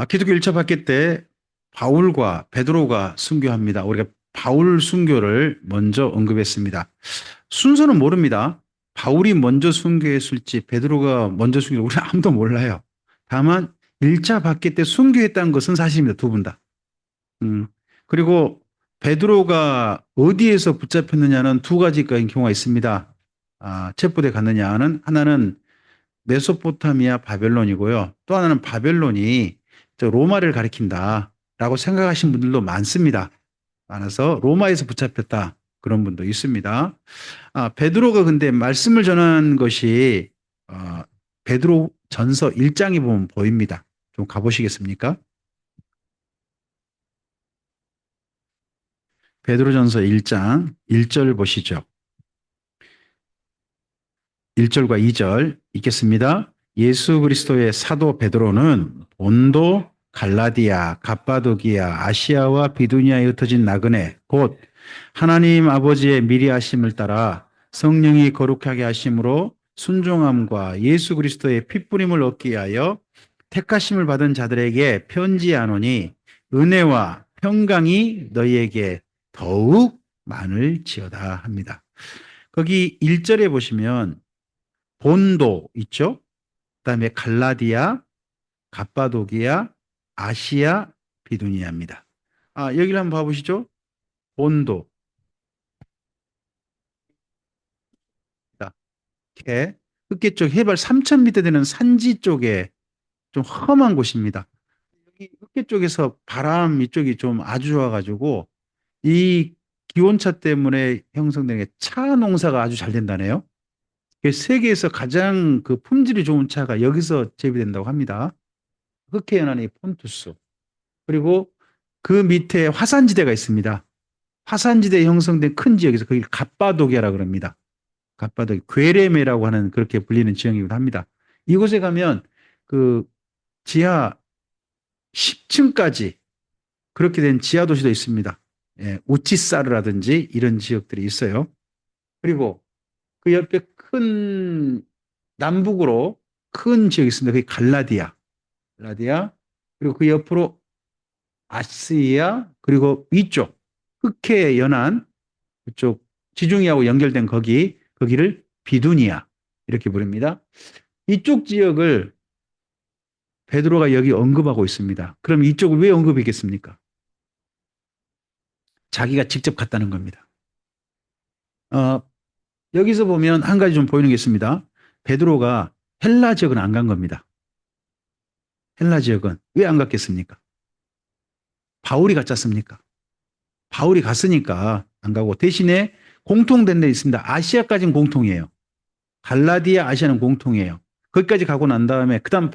기독교 1차 박해 때 바울과 베드로가 순교합니다. 우리가 바울 순교를 먼저 언급했습니다. 순서는 모릅니다. 바울이 먼저 순교했을지 베드로가 먼저 순교, 우리 아무도 몰라요. 다만 1차 박해 때 순교했다는 것은 사실입니다. 두 분 다. 음, 그리고 베드로가 어디에서 붙잡혔느냐는 두 가지인 경우가 있습니다. 체포돼 갔느냐는 하나는 메소포타미아 바벨론이고요. 또 하나는 바벨론이 저 로마를 가리킨다라고 생각하신 분들도 많습니다. 많아서 로마에서 붙잡혔다. 그런 분도 있습니다. 베드로가 근데 말씀을 전한 것이 베드로 전서 1장에 보면 보입니다. 좀 가보시겠습니까? 베드로 전서 1장 1절 보시죠. 1절과 2절 읽겠습니다. 예수 그리스도의 사도 베드로는 본도, 갈라디아, 갑바도기아, 아시아와 비두니아에 흩어진 나그네 곧 하나님 아버지의 미리 하심을 따라 성령이 거룩하게 하심으로 순종함과 예수 그리스도의 핏부림을 얻기 위하여 택하심을 받은 자들에게 편지하노니 은혜와 평강이 너희에게 더욱 많을지어다 합니다. 거기 1절에 보시면 본도 있죠? 그다음에 갈라디아, 갑바도기아, 아시아, 비두니아입니다. 여기를 한번 봐보시죠. 본도, 캐, 흑계 쪽 해발 3,000m 되는 산지 쪽에 좀 험한 곳입니다. 여기 흑계 쪽에서 바람 이쪽이 좀 아주 좋아가지고 이 기온차 때문에 형성되는 게 차 농사가 아주 잘 된다네요. 세계에서 가장 그 품질이 좋은 차가 여기서 재배된다고 합니다. 흑해 연안의 폰투스. 그리고 그 밑에 화산지대가 있습니다. 화산지대에 형성된 큰 지역에서 거기 갑바도기아라 그럽니다. 갑바도기, 괴레메라고 하는 그렇게 불리는 지역이기도 합니다. 이곳에 가면 그 지하 10층까지 그렇게 된 지하 도시도 있습니다. 예, 우치사르라든지 이런 지역들이 있어요. 그리고 그 옆에 큰 남북으로 큰 지역이 있습니다. 그게 갈라디아, 갈라디아. 그리고 그 옆으로 아시아, 그리고 위쪽 흑해 연안 그쪽 지중해하고 연결된 거기를 비두니아 이렇게 부릅니다. 이쪽 지역을 베드로가 여기 언급하고 있습니다. 그럼 이쪽을 왜 언급했겠습니까? 자기가 직접 갔다는 겁니다. 어, 여기서 보면 한 가지 좀 보이는 게 있습니다. 베드로가 헬라 지역은 안 간 겁니다. 헬라 지역은 왜 안 갔겠습니까? 바울이 갔지 않습니까? 바울이 갔으니까 안 가고 대신에 공통된 데 있습니다. 아시아까지는 공통이에요. 갈라디아 아시아는 공통이에요. 거기까지 가고 난 다음에 그다음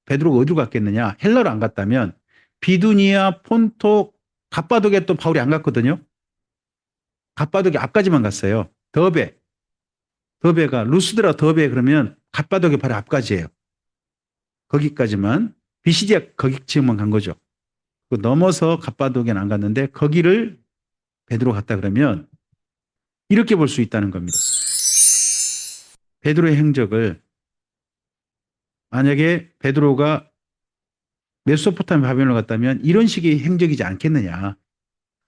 베드로가 어디로 갔겠느냐? 헬라로 안 갔다면 비두니아, 폰토, 갑바도기에 또 바울이 안 갔거든요. 갑바도기 앞까지만 갔어요. 더베가 루스드라 더베 그러면 갑바도기 바로 앞까지예요. 거기까지만 비시디아 거기 지역만 간 거죠. 그 넘어서 갑바도기는 안 갔는데 거기를 베드로 갔다 그러면 이렇게 볼 수 있다는 겁니다. 베드로의 행적을 만약에 베드로가 메소포타미아 바벨론을 갔다면 이런 식의 행적이지 않겠느냐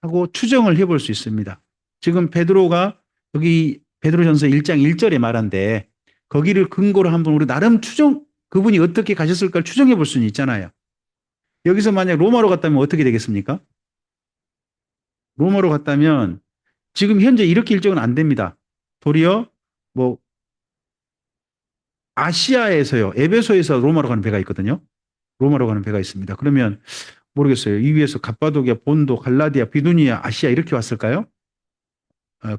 하고 추정을 해볼 수 있습니다. 지금 베드로가 여기 베드로전서 1장 1절에 말한데 거기를 근거로 한번 우리 나름 그분이 어떻게 가셨을까를 추정해 볼 수는 있잖아요. 여기서 만약 로마로 갔다면 어떻게 되겠습니까? 로마로 갔다면 지금 현재 이렇게 일정은 안 됩니다. 도리어 뭐 아시아에서요. 에베소에서 로마로 가는 배가 있거든요. 로마로 가는 배가 있습니다. 그러면 모르겠어요. 이 위에서 갑바도기아, 본도, 갈라디아, 비두니아, 아시아 이렇게 왔을까요?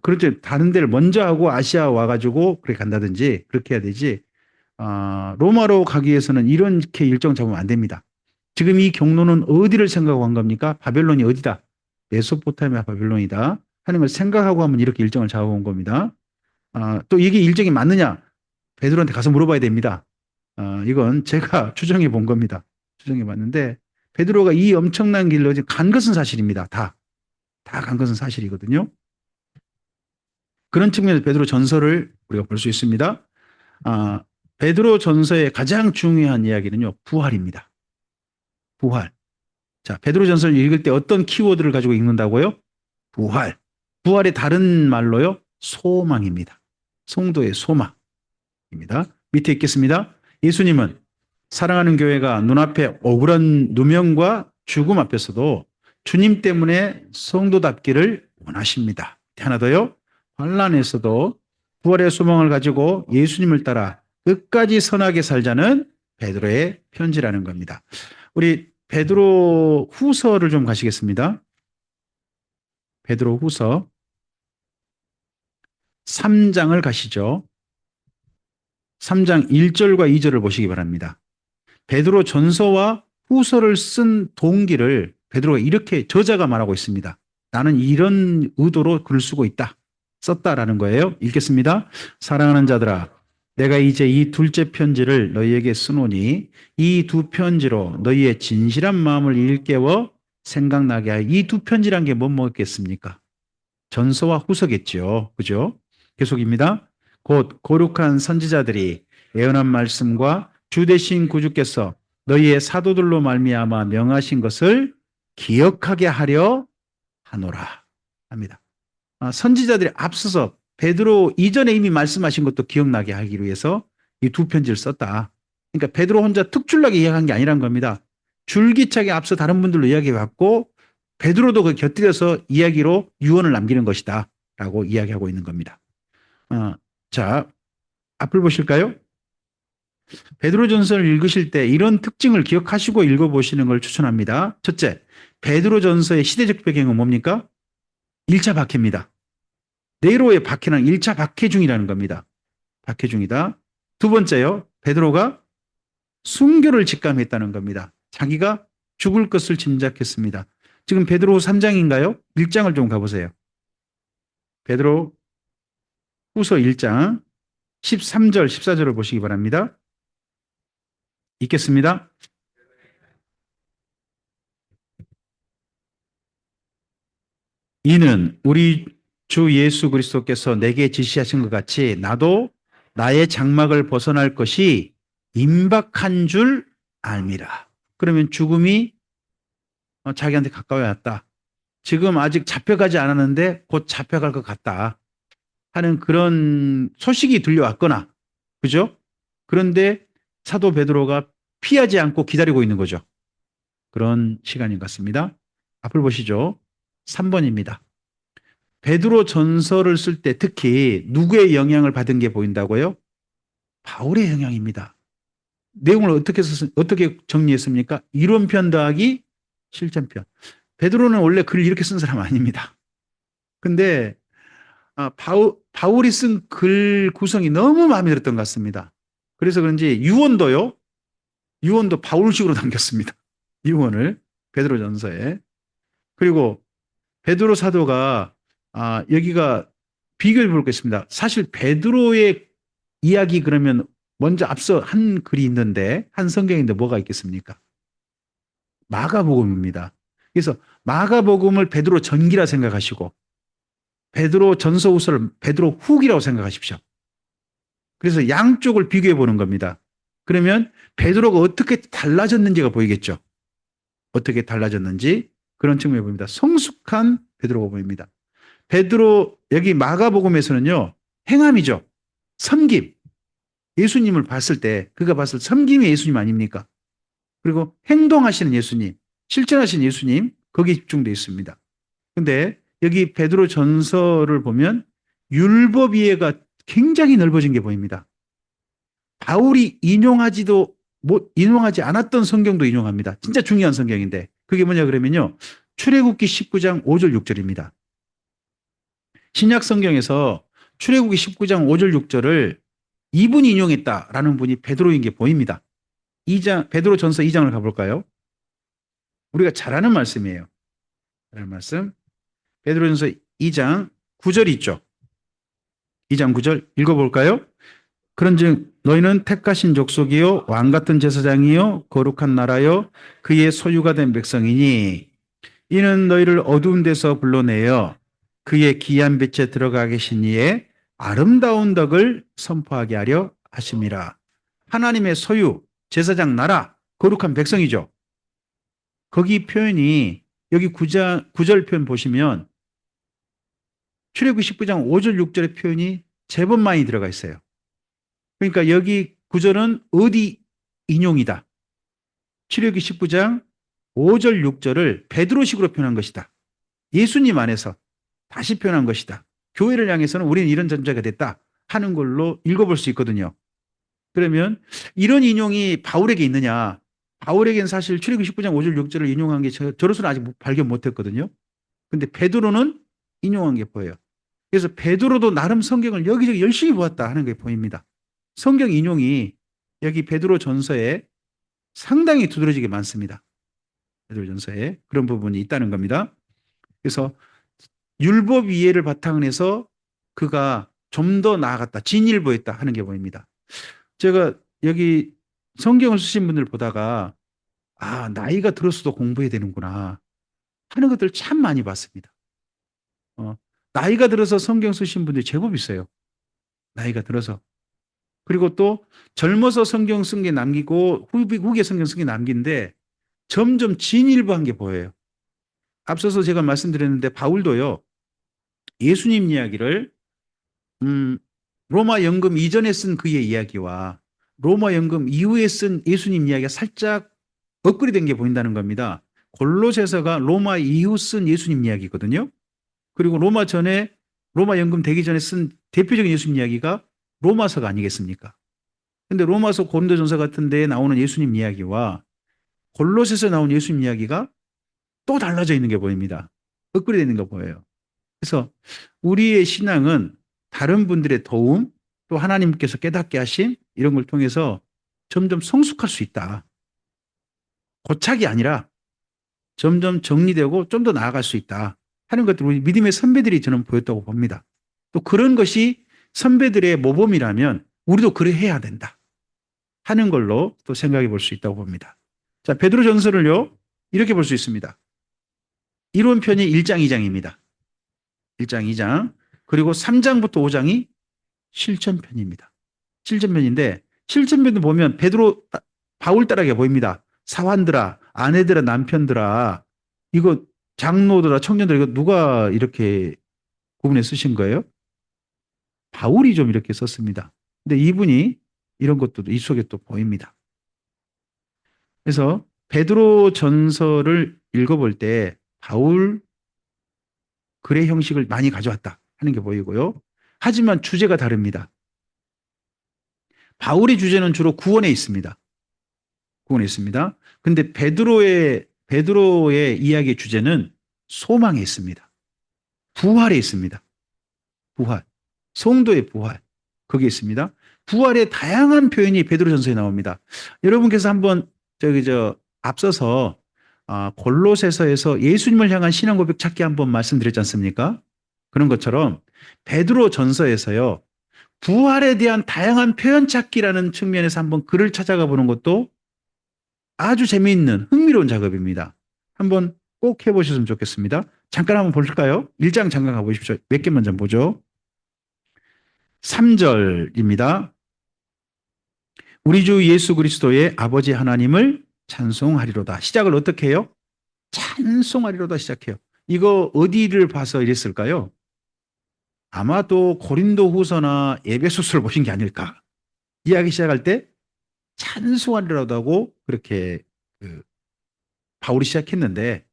그렇죠. 다른 데를 먼저 하고 아시아 와가지고 그렇게 간다든지 그렇게 해야 되지. 로마로 가기 위해서는 이렇게 일정 잡으면 안 됩니다. 지금 이 경로는 어디를 생각하고 한 겁니까? 바벨론이 어디다? 메소포타미아 바벨론이다 하는 걸 생각하고 하면 이렇게 일정을 잡아온 겁니다. 또 이게 일정이 맞느냐? 베드로한테 가서 물어봐야 됩니다. 이건 제가 추정해 본 겁니다. 추정해 봤는데 베드로가 이 엄청난 길로 간 것은 사실입니다. 다 간 것은 사실이거든요. 그런 측면에서 베드로 전서를 우리가 볼 수 있습니다. 베드로 전서의 가장 중요한 이야기는요, 부활입니다. 부활. 자, 베드로전서를 읽을 때 어떤 키워드를 가지고 읽는다고요? 부활. 부활의 다른 말로요? 소망입니다. 성도의 소망입니다. 밑에 있겠습니다. 예수님은 사랑하는 교회가 눈앞에 억울한 누명과 죽음 앞에서도 주님 때문에 성도답기를 원하십니다. 하나 더요. 환난에서도 부활의 소망을 가지고 예수님을 따라 끝까지 선하게 살자는 베드로의 편지라는 겁니다. 우리 베드로 후서를 좀 가시겠습니다. 베드로 후서 3장을 가시죠. 3장 1절과 2절을 보시기 바랍니다. 베드로 전서와 후서를 쓴 동기를 베드로가 이렇게 저자가 말하고 있습니다. 나는 이런 의도로 글을 쓰고 있다. 썼다라는 거예요. 읽겠습니다. 사랑하는 자들아, 내가 이제 이 둘째 편지를 너희에게 쓰노니 이 두 편지로 너희의 진실한 마음을 일깨워 생각나게 하여. 이 두 편지란 게 뭐겠습니까? 전서와 후서겠죠. 그죠? 계속입니다. 곧 거룩한 선지자들이 예언한 말씀과 주 되신 구주께서 너희의 사도들로 말미암아 명하신 것을 기억하게 하려 하노라 합니다. 선지자들이 앞서서 베드로 이전에 이미 말씀하신 것도 기억나게 하기 위해서 이 두 편지를 썼다. 그러니까 베드로 혼자 특출나게 이야기한 게 아니란 겁니다. 줄기차게 앞서 다른 분들로 이야기해왔고 베드로도 그 곁들여서 이야기로 유언을 남기는 것이다 라고 이야기하고 있는 겁니다. 자, 앞을 보실까요? 베드로전서를 읽으실 때 이런 특징을 기억하시고 읽어보시는 걸 추천합니다. 첫째, 베드로전서의 시대적 배경은 뭡니까? 1차 박해입니다. 네로의 박해는 1차 박해 중이라는 겁니다. 박해 중이다. 두 번째요, 베드로가 순교를 직감했다는 겁니다. 자기가 죽을 것을 짐작했습니다. 지금 베드로 3장인가요? 1장을 좀 가보세요. 베드로 후서 1장 13절, 14절을 보시기 바랍니다. 읽겠습니다. 이는 우리 주 예수 그리스도께서 내게 지시하신 것 같이 나도 나의 장막을 벗어날 것이 임박한 줄 알미라. 그러면 죽음이 자기한테 가까워 왔다. 지금 아직 잡혀가지 않았는데 곧 잡혀갈 것 같다 하는 그런 소식이 들려왔거나, 그죠? 그런데 사도 베드로가 피하지 않고 기다리고 있는 거죠. 그런 시간인 것 같습니다. 앞을 보시죠. 3번입니다. 베드로 전서를 쓸 때 특히 누구의 영향을 받은 게 보인다고요? 바울의 영향입니다. 내용을 어떻게 정리했습니까? 이론편 더하기 실전편. 베드로는 원래 글을 이렇게 쓴 사람 아닙니다. 근데 바울이 쓴 글 구성이 너무 마음에 들었던 것 같습니다. 그래서 그런지 유언도 바울식으로 남겼습니다. 유언을 베드로 전서에. 그리고 베드로 사도가 여기가 비교해 볼 게 있습니다. 사실 베드로의 이야기 그러면 먼저 앞서 한 글이 있는데, 한 성경인데 뭐가 있겠습니까? 마가복음입니다. 그래서 마가복음을 베드로 전기라 생각하시고 베드로 전서후서를 베드로 후기라고 생각하십시오. 그래서 양쪽을 비교해 보는 겁니다. 그러면 베드로가 어떻게 달라졌는지가 보이겠죠. 어떻게 달라졌는지 그런 측면에 보입니다. 성숙한 베드로가 보입니다. 베드로 여기 마가복음에서는요, 행함이죠. 섬김. 예수님을 봤을 때 그가 봤을 섬김이 예수님 아닙니까? 그리고 행동하시는 예수님, 실천하시는 예수님, 거기에 집중되어 있습니다. 근데 여기 베드로 전서를 보면 율법 이해가 굉장히 넓어진 게 보입니다. 바울이 인용하지 않았던 성경도 인용합니다. 진짜 중요한 성경인데 그게 뭐냐 그러면요, 출애굽기 19장 5절 6절입니다. 신약 성경에서 출애굽기 19장 5절 6절을 이분이 인용했다라는 분이 베드로인 게 보입니다. 베드로 전서 2장을 가볼까요? 우리가 잘 아는 말씀이에요. 잘 아는 말씀. 베드로 전서 2장 9절이 있죠. 2장 9절 읽어볼까요? 그런즉 너희는 택하신 족속이요 왕 같은 제사장이요 거룩한 나라요 그의 소유가 된 백성이니 이는 너희를 어두운 데서 불러내어 그의 귀한 빛에 들어가 계신 이의 아름다운 덕을 선포하게 하려 하심이라. 하나님의 소유, 제사장 나라, 거룩한 백성이죠. 거기 표현이 여기 구절 표현 보시면 출애굽기 19장 5절 6절의 표현이 제법 많이 들어가 있어요. 그러니까 여기 구절은 어디 인용이다. 출애굽기 19장 5절 6절을 베드로식으로 표현한 것이다. 예수님 안에서 다시 표현한 것이다. 교회를 향해서는 우리는 이런 존재가 됐다 하는 걸로 읽어볼 수 있거든요. 그러면 이런 인용이 바울에게 있느냐? 바울에게는 사실 출애굽기 19장 5절 6절을 인용한 게 저로서는 아직 발견 못했거든요. 근데 베드로는 인용한 게 보여요. 그래서 베드로도 나름 성경을 여기저기 열심히 보았다 하는 게 보입니다. 성경 인용이 여기 베드로 전서에 상당히 두드러지게 많습니다. 베드로 전서에 그런 부분이 있다는 겁니다. 그래서 율법 이해를 바탕으로 해서 그가 좀 더 나아갔다. 진일보했다 하는 게 보입니다. 제가 여기 성경을 쓰신 분들 보다가 나이가 들었어도 공부해야 되는구나 하는 것들 참 많이 봤습니다. 나이가 들어서 성경 쓰신 분들이 제법 있어요. 나이가 들어서. 그리고 또 젊어서 성경 쓴 게 남기고 후기에 성경 쓴 게 남긴데 점점 진일보한 게 보여요. 앞서서 제가 말씀드렸는데 바울도요. 예수님 이야기를 로마 연금 이전에 쓴 그의 이야기와 로마 연금 이후에 쓴 예수님 이야기가 살짝 엇그리된 게 보인다는 겁니다. 골로새서가 로마 이후 쓴 예수님 이야기거든요. 그리고 로마 연금 되기 전에 쓴 대표적인 예수님 이야기가 로마서가 아니겠습니까? 근데 로마서 고린도전서 같은 데에 나오는 예수님 이야기와 골로새서에 나온 예수님 이야기가 또 달라져 있는 게 보입니다. 엇그려 있는 거 보여요. 그래서 우리의 신앙은 다른 분들의 도움 또 하나님께서 깨닫게 하신 이런 걸 통해서 점점 성숙할 수 있다. 고착이 아니라 점점 정리되고 좀 더 나아갈 수 있다 하는 것들 우리 믿음의 선배들이 저는 보였다고 봅니다. 또 그런 것이 선배들의 모범이라면 우리도 그래 해야 된다 하는 걸로 또 생각해 볼 수 있다고 봅니다. 자, 베드로전서를요 이렇게 볼 수 있습니다. 이론편이 1장 2장입니다. 1장 2장 그리고 3장부터 5장이 실천편입니다. 실천편인데 실천편도 보면 바울 따라게 보입니다. 사환들아, 아내들아, 남편들아, 이거 장로들아, 청년들아, 이거 누가 이렇게 구분해 쓰신 거예요? 바울이 좀 이렇게 썼습니다. 근데 이분이 이런 것도 이 속에 또 보입니다. 그래서 베드로 전서를 읽어볼 때 바울 글의 형식을 많이 가져왔다 하는 게 보이고요. 하지만 주제가 다릅니다. 바울의 주제는 주로 구원에 있습니다. 구원에 있습니다. 근데 베드로의 이야기의 주제는 소망에 있습니다. 부활에 있습니다. 부활. 성도의 부활. 거기에 있습니다. 부활의 다양한 표현이 베드로전서에 나옵니다. 여러분께서 한번 앞서서 골로새서에서 예수님을 향한 신앙 고백 찾기 한번 말씀드렸지 않습니까? 그런 것처럼 베드로전서에서요. 부활에 대한 다양한 표현 찾기라는 측면에서 한번 글을 찾아가 보는 것도 아주 재미있는 흥미로운 작업입니다. 한번 꼭 해보셨으면 좋겠습니다. 잠깐 한번 볼까요? 1장 잠깐 가보십시오. 몇 개만 좀 보죠. 3절입니다. 우리 주 예수 그리스도의 아버지 하나님을 찬송하리로다. 시작을 어떻게 해요? 찬송하리로다 시작해요. 이거 어디를 봐서 이랬을까요? 아마도 고린도 후서나 에베소서를 보신 게 아닐까. 이야기 시작할 때 찬송하리로다 하고 그렇게 바울이 시작했는데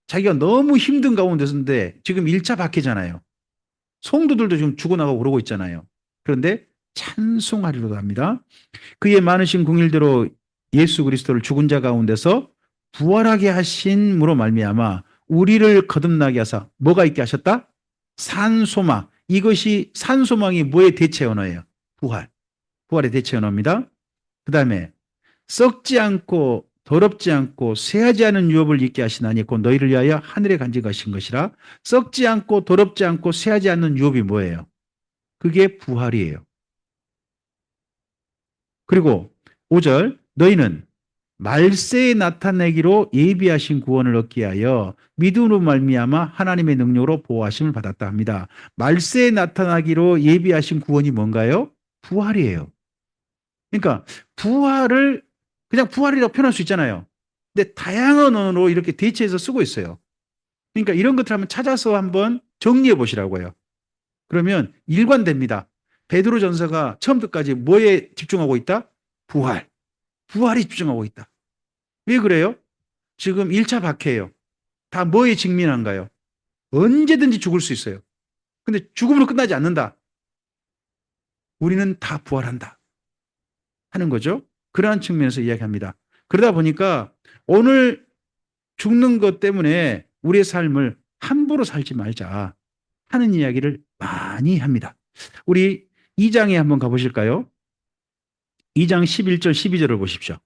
자기가 너무 힘든 가운데서인데 지금 1차 박해잖아요. 성도들도 지금 죽어나가고 그러고 있잖아요. 그런데 찬송하리로다 합니다. 그의 많으신 긍휼대로 예수 그리스도를 죽은 자 가운데서 부활하게 하신으로 말미암아 우리를 거듭나게 하사 뭐가 있게 하셨다? 산소망. 이것이 산소망이 뭐의 대체 언어예요? 부활. 부활의 대체 언어입니다. 그 다음에 썩지 않고 더럽지 않고 쇠하지 않은 유업을 있게 하시나니 곧 너희를 위하여 하늘에 간직하신 것이라. 썩지 않고 더럽지 않고 쇠하지 않는 유업이 뭐예요? 그게 부활이에요. 그리고 5절 너희는 말세에 나타내기로 예비하신 구원을 얻기 위하여 믿음으로 말미암아 하나님의 능력으로 보호하심을 받았다 합니다. 말세에 나타나기로 예비하신 구원이 뭔가요? 부활이에요. 그러니까 부활을 그냥 부활이라고 표현할 수 있잖아요. 근데 다양한 언어로 이렇게 대체해서 쓰고 있어요. 그러니까 이런 것들 한번 찾아서 한번 정리해 보시라고요. 그러면 일관됩니다. 베드로 전서가 처음부터까지 뭐에 집중하고 있다? 부활. 부활에 집중하고 있다. 왜 그래요? 지금 1차 박해예요. 다 뭐에 직면한가요? 언제든지 죽을 수 있어요. 근데 죽음으로 끝나지 않는다. 우리는 다 부활한다. 하는 거죠. 그러한 측면에서 이야기합니다. 그러다 보니까 오늘 죽는 것 때문에 우리의 삶을 함부로 살지 말자 하는 이야기를 많이 합니다. 우리 2장에 한번 가보실까요? 2장 11절 12절을 보십시오.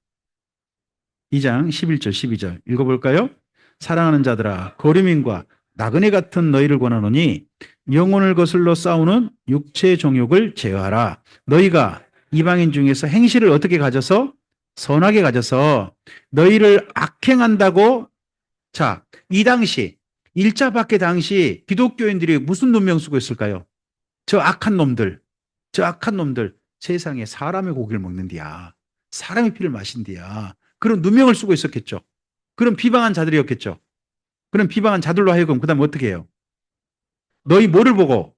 2장 11절 12절 읽어볼까요? 사랑하는 자들아 거류민과 나그네 같은 너희를 권하노니 영혼을 거슬러 싸우는 육체의 정욕을 제어하라. 너희가 이방인 중에서 행실을 어떻게 가져서 선하게 가져서 너희를 악행한다고. 자, 이 당시 1차 박해 당시 기독교인들이 무슨 눈명 쓰고 있을까요? 저 악한 놈들, 저 악한 놈들 세상에 사람의 고기를 먹는디야. 사람의 피를 마신디야. 그런 누명을 쓰고 있었겠죠. 그런 비방한 자들이었겠죠. 그런 비방한 자들로 하여금 그 다음에 어떻게 해요? 너희 뭐를 보고?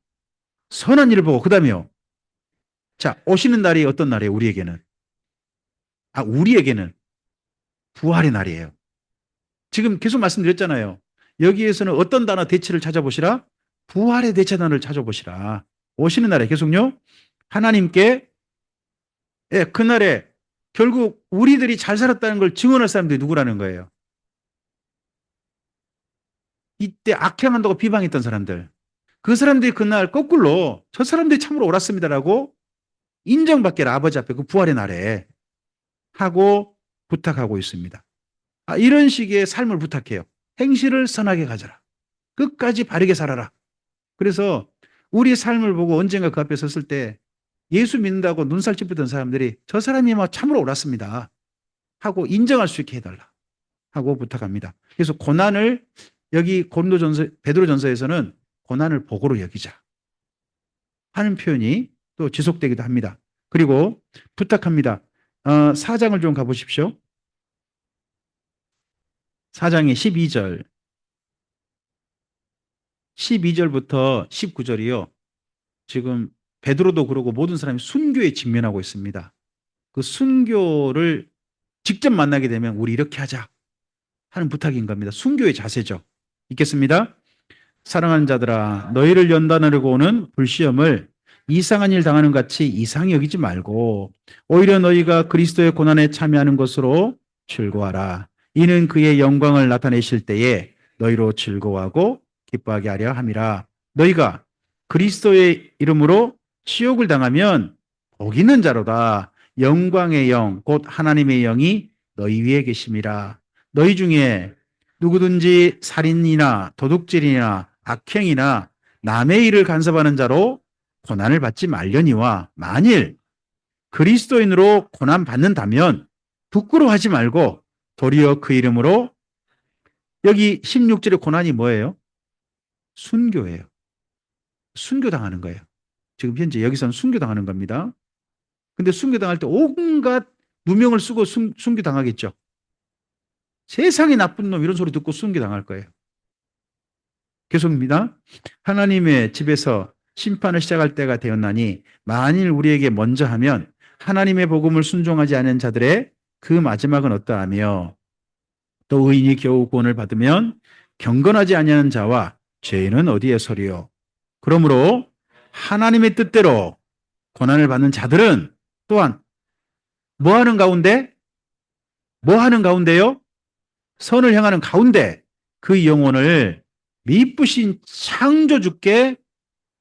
선한 일을 보고 그 다음에요. 자, 오시는 날이 어떤 날이에요? 우리에게는. 우리에게는 부활의 날이에요. 지금 계속 말씀드렸잖아요. 여기에서는 어떤 단어 대체를 찾아보시라? 부활의 대체 단어를 찾아보시라. 오시는 날에 계속요. 하나님께 그날에 결국 우리들이 잘 살았다는 걸 증언할 사람들이 누구라는 거예요? 이때 악행한다고 비방했던 사람들. 그 사람들이 그날 거꾸로 저 사람들이 참으로 옳았습니다라고 인정받기를 아버지 앞에 그 부활의 날에 하고 부탁하고 있습니다. 이런 식의 삶을 부탁해요. 행실을 선하게 가져라. 끝까지 바르게 살아라. 그래서 우리의 삶을 보고 언젠가 그 앞에 섰을 때 예수 믿는다고 눈살 찌푸던 사람들이 저 사람이 참으로 옳았습니다 하고 인정할 수 있게 해달라 하고 부탁합니다. 그래서 고난을 여기 고린도전서 베드로전서에서는 고난을 복으로 여기자 하는 표현이 또 지속되기도 합니다. 그리고 부탁합니다. 4장을 좀 가보십시오. 4장의 12절부터 19절이요. 지금 베드로도 그러고 모든 사람이 순교에 직면하고 있습니다. 그 순교를 직접 만나게 되면 우리 이렇게 하자 하는 부탁인 겁니다. 순교의 자세죠. 읽겠습니다. 사랑하는 자들아 너희를 연단하려고 오는 불시험을 이상한 일 당하는 같이 이상히 여기지 말고 오히려 너희가 그리스도의 고난에 참여하는 것으로 즐거워하라. 이는 그의 영광을 나타내실 때에 너희로 즐거워하고 기뻐하게 하려 함이라. 너희가 그리스도의 이름으로 치욕을 당하면 복 있는 자로다. 영광의 영 곧 하나님의 영이 너희 위에 계심이라. 너희 중에 누구든지 살인이나 도둑질이나 악행이나 남의 일을 간섭하는 자로 고난을 받지 말려니와 만일 그리스도인으로 고난 받는다면 부끄러워하지 말고 도리어 그 이름으로. 여기 16절의 고난이 뭐예요? 순교예요. 순교당하는 거예요. 지금 현재 여기서는 순교당하는 겁니다. 근데 순교당할 때 온갖 누명을 쓰고 순교당하겠죠. 세상에 나쁜 놈 이런 소리 듣고 순교당할 거예요. 계속입니다. 하나님의 집에서 심판을 시작할 때가 되었나니 만일 우리에게 먼저 하면 하나님의 복음을 순종하지 않은 자들의 그 마지막은 어떠하며 또 의인이 겨우 구원을 받으면 경건하지 아니하는 자와 죄인은 어디에 서리요. 그러므로 하나님의 뜻대로 고난을 받는 자들은 또한 뭐 하는 가운데? 뭐 하는 가운데요? 선을 향하는 가운데 그 영혼을 미쁘신 창조주께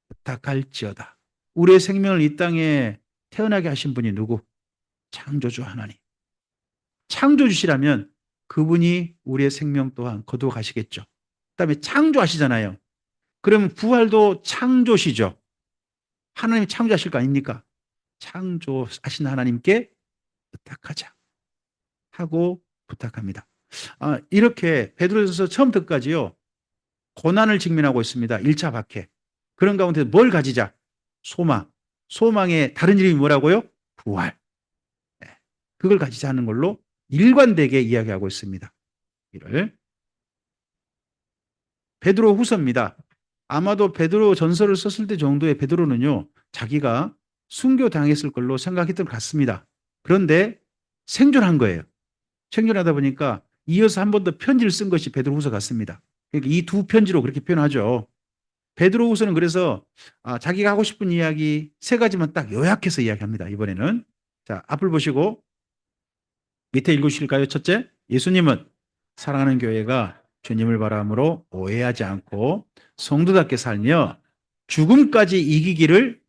부탁할지어다. 우리의 생명을 이 땅에 태어나게 하신 분이 누구? 창조주 하나님. 창조주시라면 그분이 우리의 생명 또한 거두어 가시겠죠. 그다음에 창조하시잖아요. 그러면 부활도 창조시죠. 하나님이 창조하실 거 아닙니까? 창조하신 하나님께 부탁하자 하고 부탁합니다. 이렇게 베드로전서 처음부터까지요. 고난을 직면하고 있습니다. 1차 박해. 그런 가운데 뭘 가지자? 소망. 소망의 다른 이름이 뭐라고요? 부활. 그걸 가지자 하는 걸로 일관되게 이야기하고 있습니다. 이를 베드로 후서입니다. 아마도 베드로 전서를 썼을 때 정도의 베드로는요, 자기가 순교당했을 걸로 생각했던 것 같습니다. 그런데 생존한 거예요. 생존하다 보니까 이어서 한 번 더 편지를 쓴 것이 베드로 후서 같습니다. 그러니까 이 두 편지로 그렇게 표현하죠. 베드로 후서는 그래서 자기가 하고 싶은 이야기 세 가지만 딱 요약해서 이야기합니다. 이번에는. 자, 앞을 보시고 밑에 읽으실까요? 첫째, 예수님은 사랑하는 교회가 주님을 바람으로 오해하지 않고 성도답게 살며 죽음까지 이기기를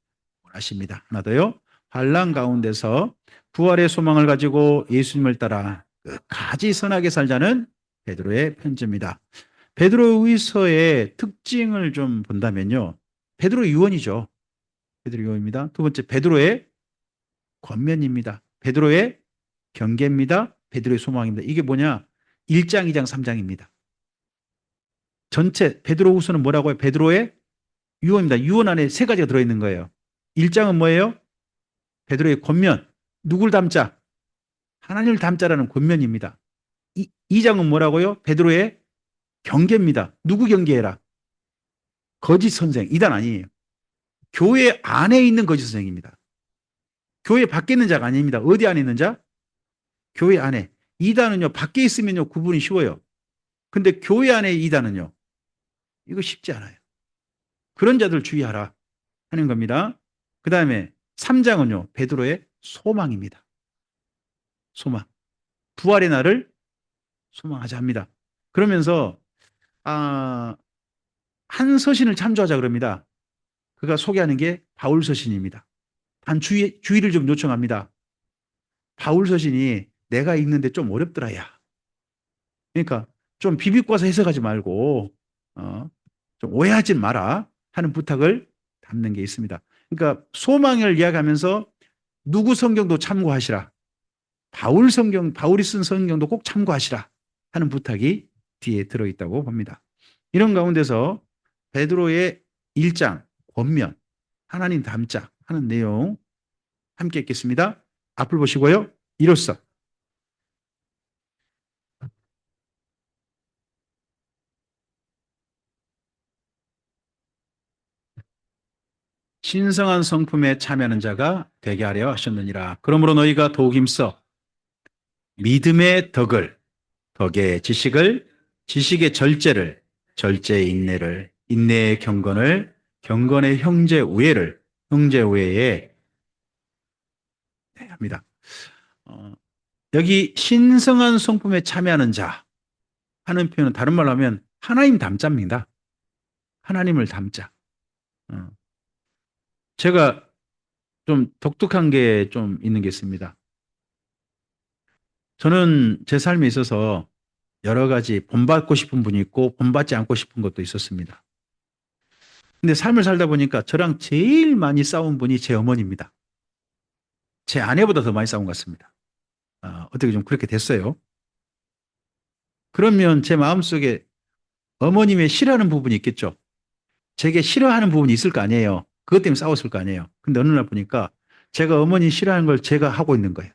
원하십니다. 하나 더요. 환난 가운데서 부활의 소망을 가지고 예수님을 따라 끝까지 선하게 살자는 베드로의 편지입니다. 베드로 후서의 특징을 좀 본다면요. 베드로 유언이죠. 베드로 유언입니다. 두 번째, 베드로의 권면입니다. 베드로의 경계입니다. 베드로의 소망입니다. 이게 뭐냐? 1장, 2장, 3장입니다. 전체 베드로 후서는 뭐라고요? 베드로의 유언입니다. 유언 안에 세 가지가 들어있는 거예요. 1장은 뭐예요? 베드로의 권면. 누굴 닮자? 하나님을 닮자라는 권면입니다. 2장은 뭐라고요? 베드로의 경계입니다. 누구 경계해라? 거짓 선생. 이단 아니에요. 교회 안에 있는 거짓 선생입니다. 교회 밖에 있는 자가 아닙니다. 어디 안에 있는 자? 교회 안에. 이단은요, 밖에 있으면요, 구분이 쉬워요. 근데 교회 안에 이단은요, 이거 쉽지 않아요. 그런 자들 주의하라 하는 겁니다. 그 다음에 3장은요, 베드로의 소망입니다. 소망. 부활의 날을 소망하자 합니다. 그러면서, 한 서신을 참조하자 그럽니다. 그가 소개하는 게 바울 서신입니다. 단 주의를 좀 요청합니다. 바울 서신이 내가 읽는데 좀 어렵더라, 야. 그러니까 좀 비비꼬아서 해석하지 말고, 좀 오해하지 마라 하는 부탁을 담는 게 있습니다. 그러니까 소망을 이야기하면서 누구 성경도 참고하시라. 바울이 쓴 성경도 꼭 참고하시라 하는 부탁이 뒤에 들어있다고 봅니다. 이런 가운데서 베드로의 1장 권면, 하나님 닮자 하는 내용 함께 읽겠습니다. 앞을 보시고요. 이로써 신성한 성품에 참여하는 자가 되게 하려 하셨느니라. 그러므로 너희가 더욱 힘써 믿음의 덕을, 덕의 지식을, 지식의 절제를, 절제의 인내를, 인내의 경건을, 경건의 형제 우애를, 형제 우애에 합니다. 여기 신성한 성품에 참여하는 자 하는 표현은 다른 말로 하면 하나님 닮자입니다. 하나님을 닮자. 어. 제가 좀 독특한 게 좀 있는 게 있습니다. 저는 제 삶에 있어서 여러 가지 본받고 싶은 분이 있고 본받지 않고 싶은 것도 있었습니다. 근데 삶을 살다 보니까 저랑 제일 많이 싸운 분이 제 어머니입니다. 제 아내보다 더 많이 싸운 것 같습니다. 어떻게 좀 그렇게 됐어요. 그러면 제 마음속에 어머님의 싫어하는 부분이 있겠죠. 제게 싫어하는 부분이 있을 거 아니에요. 그것 때문에 싸웠을 거 아니에요. 근데 어느 날 보니까 제가 어머니 싫어하는 걸 제가 하고 있는 거예요.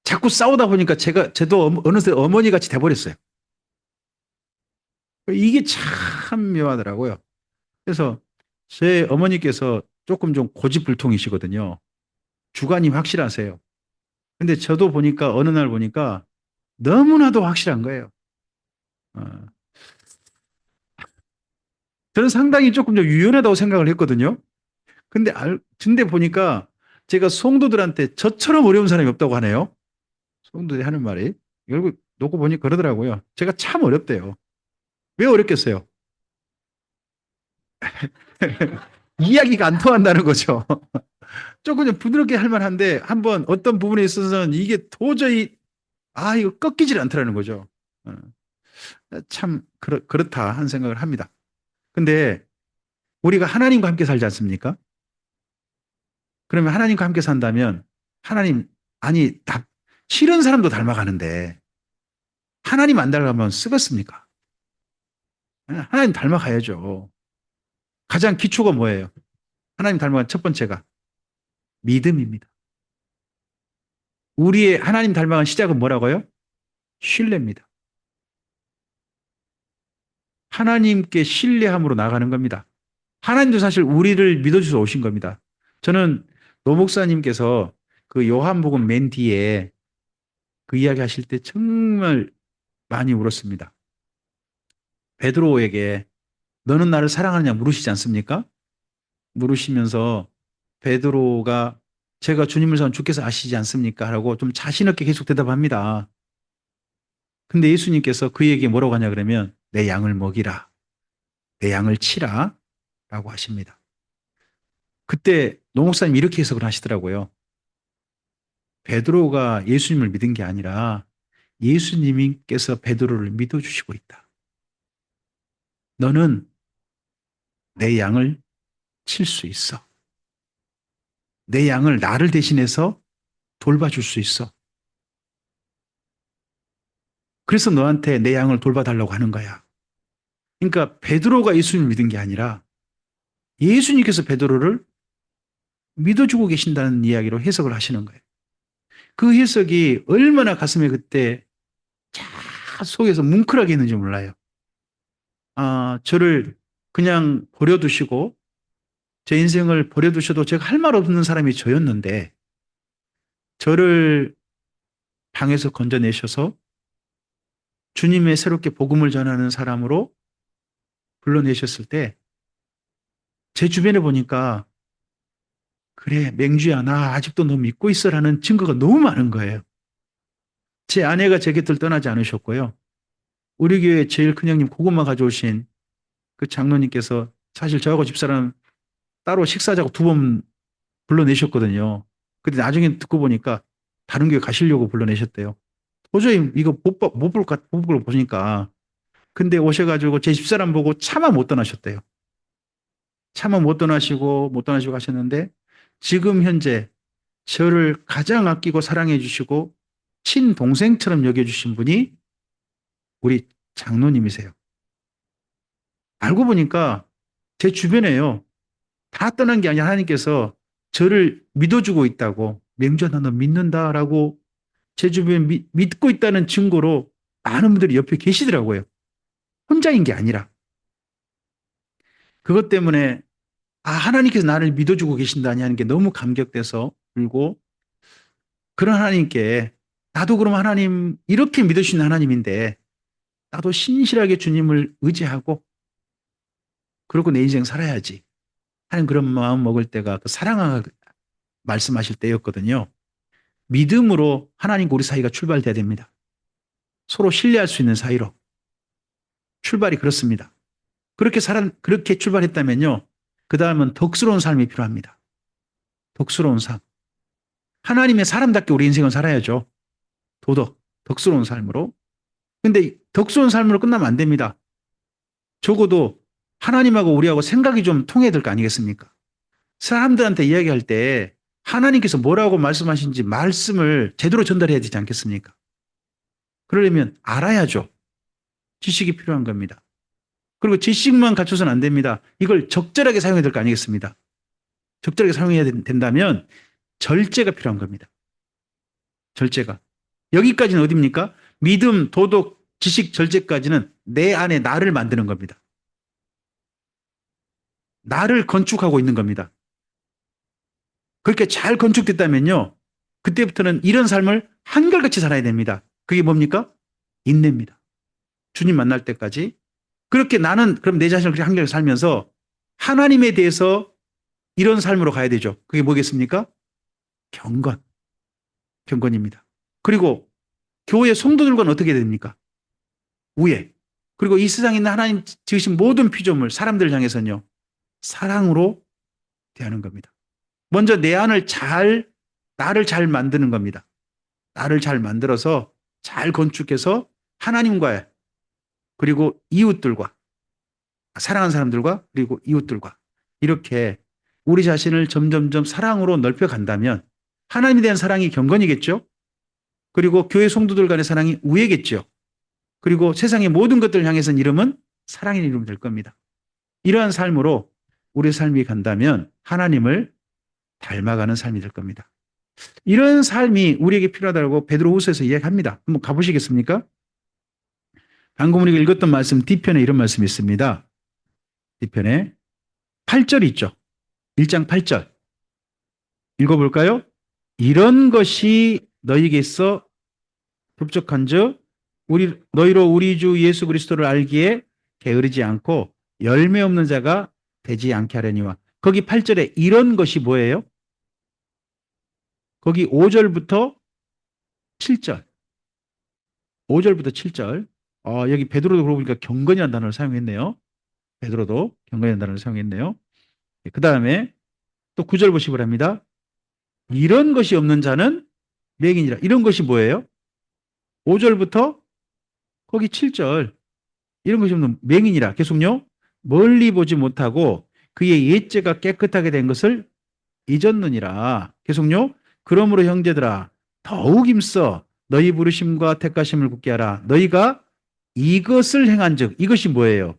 자꾸 싸우다 보니까 저도 어느새 어머니 같이 돼버렸어요. 이게 참 묘하더라고요. 그래서 제 어머니께서 조금 좀 고집불통이시거든요. 주관이 확실하세요. 근데 저도 보니까 어느 날 보니까 너무나도 확실한 거예요. 어, 저는 상당히 조금 좀 유연하다고 생각을 했거든요. 근데 보니까 제가 성도들한테 저처럼 어려운 사람이 없다고 하네요. 성도들이 하는 말이. 결국 놓고 보니 그러더라고요. 제가 참 어렵대요. 왜 어렵겠어요? 이야기가 안 통한다는 거죠. 조금 좀 부드럽게 할 만한데 한번 어떤 부분에 있어서는 이게 도저히 이거 꺾이질 않더라는 거죠. 어, 참 그렇다 하는 생각을 합니다. 근데 우리가 하나님과 함께 살지 않습니까? 그러면 하나님과 함께 산다면 하나님 아니 싫은 사람도 닮아가는데 하나님 안 닮아가면 쓰겠습니까? 하나님 닮아가야죠. 가장 기초가 뭐예요? 하나님 닮아간 첫 번째가 믿음입니다. 우리의 하나님 닮아간 시작은 뭐라고요? 신뢰입니다. 하나님께 신뢰함으로 나가는 겁니다. 하나님도 사실 우리를 믿어주셔서 오신 겁니다. 저는 노 목사님께서 그 요한복음 맨 뒤에 그 이야기 하실 때 정말 많이 울었습니다. 베드로에게 너는 나를 사랑하느냐 물으시지 않습니까? 물으시면서 베드로가 제가 주님을 전 주께서 아시지 않습니까? 라고 좀 자신 있게 계속 대답합니다. 근데 예수님께서 그에게 뭐라고 하냐 그러면 내 양을 먹이라. 내 양을 치라. 라고 하십니다. 그때 노 목사님 이렇게 해석을 하시더라고요. 베드로가 예수님을 믿은 게 아니라 예수님께서 베드로를 믿어주시고 있다. 너는 내 양을 칠 수 있어. 내 양을 나를 대신해서 돌봐줄 수 있어. 그래서 너한테 내 양을 돌봐달라고 하는 거야. 그러니까 베드로가 예수님을 믿은 게 아니라 예수님께서 베드로를 믿어주고 계신다는 이야기로 해석을 하시는 거예요. 그 해석이 얼마나 가슴에 그때 속에서 뭉클하게 했는지 몰라요. 아, 저를 그냥 버려두시고 제 인생을 버려두셔도 제가 할 말 없는 사람이 저였는데 저를 방에서 건져내셔서 주님의 새롭게 복음을 전하는 사람으로 불러내셨을 때 제 주변에 보니까 그래 맹주야 나 아직도 너 믿고 있어라는 증거가 너무 많은 거예요. 제 아내가 제 곁을 떠나지 않으셨고요. 우리 교회 제일 큰 형님 고구마 가져오신 그 장로님께서 사실 저하고 집사람 따로 식사자고 2번 불러내셨거든요. 근데 나중에 듣고 보니까 다른 교회 가시려고 불러내셨대요. 도저히 이거 못 볼 거 보니까. 근데 오셔가지고 제 집사람 보고 차마 못 떠나셨대요. 차마 못 떠나시고 하셨는데 지금 현재 저를 가장 아끼고 사랑해 주시고 친동생처럼 여겨주신 분이 우리 장로님이세요. 알고 보니까 제 주변에요. 다 떠난 게 아니라 하나님께서 저를 믿어주고 있다고 맹주야 너 믿는다라고 제 주변에 믿고 있다는 증거로 많은 분들이 옆에 계시더라고요. 혼자인 게 아니라. 그것 때문에 아 하나님께서 나를 믿어주고 계신다니 하는 게 너무 감격돼서 울고 그런 하나님께 나도 그럼 하나님 이렇게 믿으시는 하나님인데 나도 신실하게 주님을 의지하고 그러고 내 인생 살아야지 하는 그런 마음 먹을 때가 그 사랑을 말씀하실 때였거든요. 믿음으로 하나님과 우리 사이가 출발돼야 됩니다. 서로 신뢰할 수 있는 사이로. 출발이 그렇습니다. 그렇게 출발했다면요. 그 다음은 덕스러운 삶이 필요합니다. 덕스러운 삶. 하나님의 사람답게 우리 인생을 살아야죠. 덕스러운 삶으로. 근데 덕스러운 삶으로 끝나면 안 됩니다. 적어도 하나님하고 우리하고 생각이 좀 통해야 될 거 아니겠습니까? 사람들한테 이야기할 때 하나님께서 뭐라고 말씀하신지 말씀을 제대로 전달해야 되지 않겠습니까? 그러려면 알아야죠. 지식이 필요한 겁니다. 그리고 지식만 갖춰서는 안 됩니다. 이걸 적절하게 사용해야 될 거 아니겠습니까? 적절하게 사용해야 된다면 절제가 필요한 겁니다. 절제가. 여기까지는 어디입니까? 믿음, 도덕, 지식, 절제까지는 내 안에 나를 만드는 겁니다. 나를 건축하고 있는 겁니다. 그렇게 잘 건축됐다면요. 그때부터는 이런 삶을 한결같이 살아야 됩니다. 그게 뭡니까? 인내입니다. 주님 만날 때까지. 그렇게 나는 그럼 내 자신을 그렇게 한결같이 살면서 하나님에 대해서 이런 삶으로 가야 되죠. 그게 뭐겠습니까? 경건. 경건입니다. 그리고 교회 성도들과는 어떻게 됩니까? 우애. 그리고 이 세상에 있는 하나님 지으신 모든 피조물, 사람들을 향해서는요. 사랑으로 대하는 겁니다. 먼저 나를 잘 만드는 겁니다. 나를 잘 만들어서 잘 건축해서 하나님과 그리고 이웃들과 사랑하는 사람들과 그리고 이웃들과 이렇게 우리 자신을 점점점 사랑으로 넓혀간다면 하나님에 대한 사랑이 경건이겠죠. 그리고 교회 성도들 간의 사랑이 우애겠죠. 그리고 세상의 모든 것들을 향해서는 이름은 사랑의 이름이 될 겁니다. 이러한 삶으로 우리 삶이 간다면 하나님을 닮아가는 삶이 될 겁니다. 이런 삶이 우리에게 필요하다고 베드로후서에서 이야기합니다. 한번 가보시겠습니까? 방금 우리가 읽었던 말씀 D편에 이런 말씀이 있습니다. D편에 8절 있죠. 1장 8절. 읽어볼까요? 이런 것이 너희에게 있어 흡족한즉 너희로 우리 주 예수 그리스도를 알기에 게으르지 않고 열매 없는 자가 되지 않게 하려니와. 거기 8절에 이런 것이 뭐예요? 거기 5절부터 7절. 5절부터 7절. 여기 베드로도 그러고 보니까 경건이라는 단어를 사용했네요. 베드로도 경건이라는 단어를 사용했네요. 그 다음에 또 9절 보시기 바랍니다. 이런 것이 없는 자는 맹인이라. 이런 것이 뭐예요? 5절부터 거기 7절. 이런 것이 없는 맹인이라. 계속요. 멀리 보지 못하고 그의 옛죄가 깨끗하게 된 것을 잊었느니라. 계속요. 그러므로 형제들아 더욱 힘써 너희 부르심과 택하심을 굳게 하라. 너희가 이것을 행한즉. 이것이 뭐예요?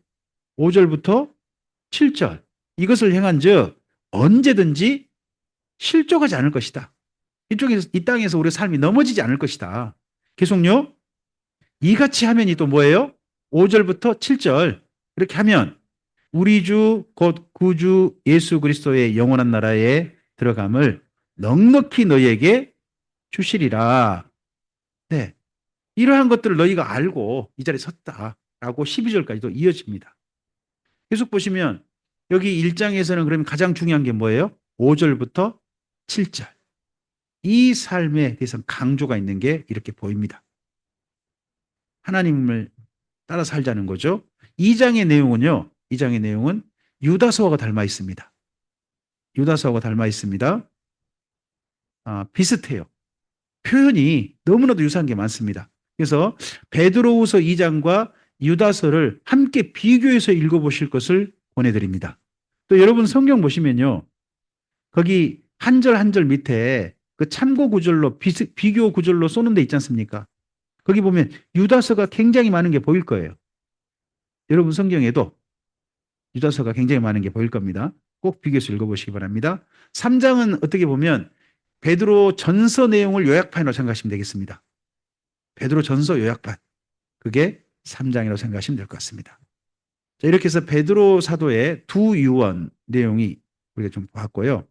5절부터 7절. 이것을 행한즉 언제든지 실족하지 않을 것이다. 이 땅에서 우리 삶이 넘어지지 않을 것이다. 계속요. 이같이 하면이 또 뭐예요? 5절부터 7절. 이렇게 하면 우리 주 곧 구주 예수 그리스도의 영원한 나라에 들어감을 넉넉히 너희에게 주시리라. 네. 이러한 것들을 너희가 알고 이 자리에 섰다라고 12절까지도 이어집니다. 계속 보시면 여기 1장에서는 그러면 가장 중요한 게 뭐예요? 5절부터 7절. 이 삶에 대해서 강조가 있는 게 이렇게 보입니다. 하나님을 따라 살자는 거죠. 2장의 내용은요. 2장의 내용은 유다서와 닮아 있습니다. 유다서와 닮아 있습니다. 비슷해요. 표현이 너무나도 유사한 게 많습니다. 그래서 베드로후서 2장과 유다서를 함께 비교해서 읽어보실 것을 권해드립니다. 또 여러분 성경 보시면요. 거기 한 절 한 절 밑에 그 참고 구절로 비교 구절로 쏘는 데 있지 않습니까? 거기 보면 유다서가 굉장히 많은 게 보일 거예요. 여러분 성경에도 유다서가 굉장히 많은 게 보일 겁니다. 꼭 비교해서 읽어보시기 바랍니다. 3장은 어떻게 보면 베드로 전서 내용을 요약판으로 생각하시면 되겠습니다. 베드로 전서 요약판. 그게 3장이라고 생각하시면 될 것 같습니다. 자, 이렇게 해서 베드로 사도의 두 유언 내용이 우리가 좀 봤고요.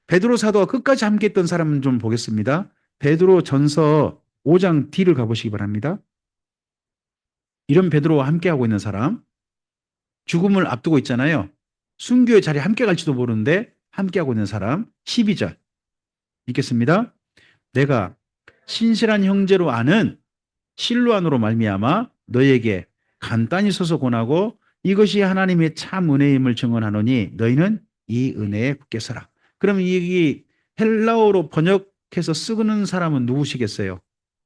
베드로 사도와 끝까지 함께 했던 사람은 좀 보겠습니다. 베드로 전서 5장 D를 가보시기 바랍니다. 이런 베드로와 함께하고 있는 사람, 죽음을 앞두고 있잖아요. 순교의 자리에 함께 갈지도 모르는데 함께하고 있는 사람, 12절 읽겠습니다. 내가 신실한 형제로 아는 실로안으로 말미암아 너희에게 간단히 서서 권하고 이것이 하나님의 참 은혜임을 증언하노니 너희는 이 은혜에 굳게 서라. 그럼 이 헬라어로 번역해서 쓰는 사람은 누구시겠어요?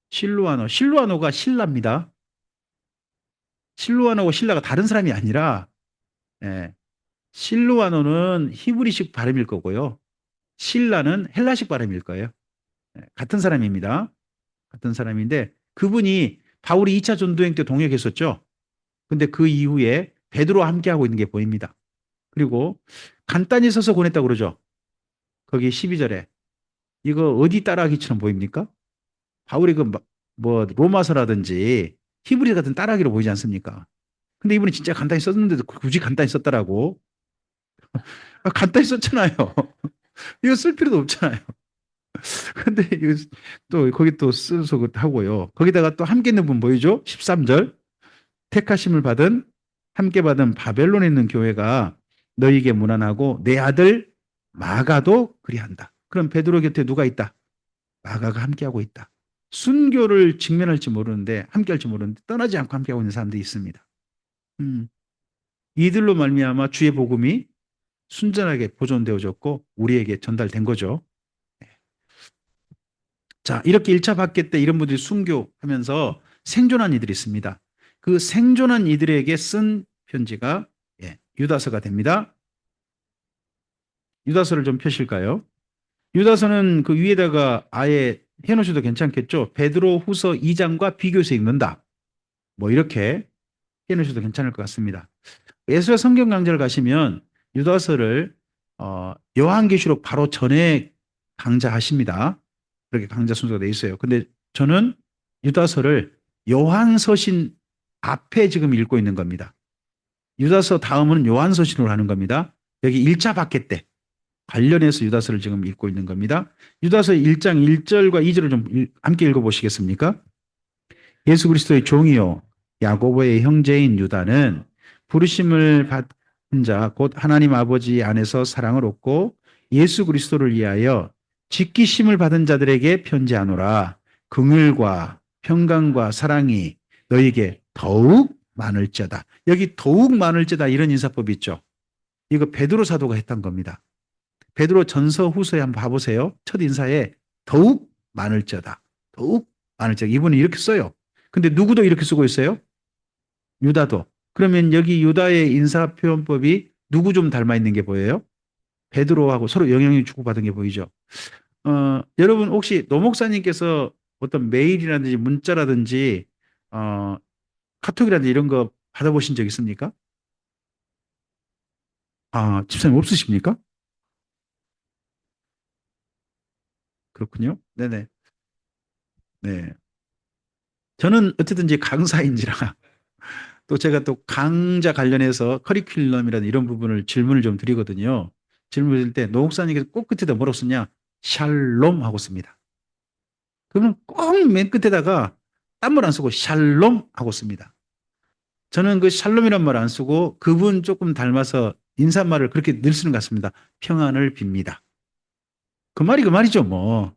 실로아노. 실로아노가 신라입니다. 실로아노와 신라가 다른 사람이 아니라 실로아노는 히브리식 발음일 거고요. 신라는 헬라식 발음일 거예요. 같은 사람입니다. 같은 사람인데 그분이 바울이 2차 전도행 때 동역했었죠. 근데 그 이후에 베드로와 함께하고 있는 게 보입니다. 그리고 간단히 서서 권했다고 그러죠. 거기 12절에 이거 어디 따라하기처럼 보입니까? 바울이 뭐 로마서라든지 히브리 같은 따라하기로 보이지 않습니까? 근데 이분이 진짜 간단히 썼는데도 굳이 간단히 썼더라고. 간단히 썼잖아요. 이거 쓸 필요도 없잖아요. 근데 또 거기 또 쓰서 하고요. 거기다가 또 함께 있는 분 보이죠? 13절. 택하심을 받은 함께 받은 바벨론에 있는 교회가 너희에게 문안하고 내 아들 마가도 그리한다. 그럼 베드로 곁에 누가 있다? 마가가 함께하고 있다. 순교를 직면할지 모르는데 함께할지 모르는데 떠나지 않고 함께하고 있는 사람들이 있습니다. 이들로 말미암아 주의 복음이 순전하게 보존되어졌고 우리에게 전달된 거죠. 자, 이렇게 1차 박해 때 이런 분들이 순교하면서 생존한 이들이 있습니다. 그 생존한 이들에게 쓴 편지가 유다서가 됩니다. 유다서를 좀 펴실까요? 유다서는 그 위에다가 아예 해놓으셔도 괜찮겠죠. 베드로 후서 2장과 비교해서 읽는다. 뭐 이렇게 해놓으셔도 괜찮을 것 같습니다. 예수의 성경 강좌를 가시면 유다서를 요한계시록 바로 전에 강좌하십니다. 그렇게 강좌 순서가 돼 있어요. 근데 저는 유다서를 요한서신 앞에 지금 읽고 있는 겁니다. 유다서 다음은 요한서신으로 하는 겁니다. 여기 1차 박해 때 관련해서 유다서를 지금 읽고 있는 겁니다. 유다서 1장 1절과 2절을 좀 함께 읽어보시겠습니까? 예수 그리스도의 종이요 야고보의 형제인 유다는 부르심을 받은 자 곧 하나님 아버지 안에서 사랑을 얻고 예수 그리스도를 위하여 지키심을 받은 자들에게 편지하노라. 긍휼과 평강과 사랑이 너에게 더욱 많을지어다. 여기 더욱 많을지어다 이런 인사법이 있죠. 이거 베드로 사도가 했던 겁니다. 베드로 전서 후서에 한번 봐보세요. 첫 인사에 더욱 많을지어다. 더욱 많을지어다. 이분은 이렇게 써요. 근데 누구도 이렇게 쓰고 있어요? 유다도. 그러면 여기 유다의 인사 표현법이 누구 좀 닮아 있는 게 보여요? 베드로하고 서로 영향을 주고받은 게 보이죠. 여러분 혹시 노 목사님께서 어떤 메일이라든지 문자라든지 어, 카톡이라든지 이런 거 받아보신 적 있습니까? 아, 집사님 없으십니까? 그렇군요. 네네. 네. 저는 어쨌든지 강사인지라 또 제가 또 강좌 관련해서 커리큘럼이라는 이런 부분을 질문을 좀 드리거든요. 질문을 드릴 때 노 목사님께서 꼭 끝에다 뭐라고 쓰냐? 샬롬 하고 씁니다. 그러면 꼭 맨 끝에다가 딴 말 안 쓰고 샬롬 하고 씁니다. 저는 그 샬롬이란 말 안 쓰고 그분 조금 닮아서 인사말을 그렇게 늘 쓰는 것 같습니다. 평안을 빕니다. 그 말이 그 말이죠, 뭐.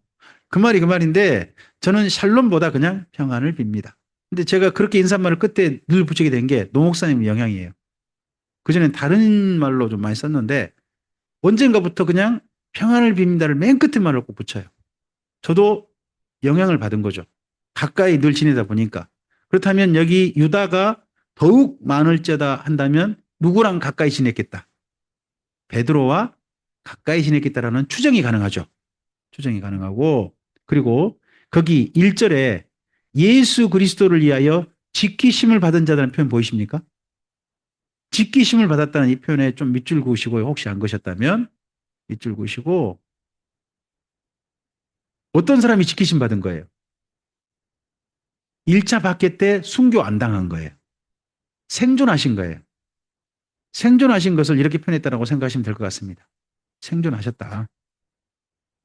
그 말이 그 말인데 저는 샬롬보다 그냥 평안을 빕니다. 근데 제가 그렇게 인사말을 끝에 늘 붙이게 된 게 노 목사님 영향이에요. 그전엔 다른 말로 좀 많이 썼는데 언젠가부터 그냥 평안을 빕니다를 맨 끝에 말로 꼭 붙여요. 저도 영향을 받은 거죠. 가까이 늘 지내다 보니까. 그렇다면 여기 유다가 더욱 많을지어다 한다면 누구랑 가까이 지냈겠다. 베드로와 가까이 지냈겠다라는 추정이 가능하죠. 추정이 가능하고 그리고 거기 1절에 예수 그리스도를 위하여 지키심을 받은 자라는 표현 보이십니까? 지키심을 받았다는 이 표현에 좀 밑줄 그으시고요. 혹시 안 그으셨다면 밑줄 그으시고 어떤 사람이 지키심 받은 거예요? 1차 박해 때 순교 안 당한 거예요. 생존하신 거예요. 생존하신 것을 이렇게 표현했다고 생각하시면 될 것 같습니다. 생존하셨다.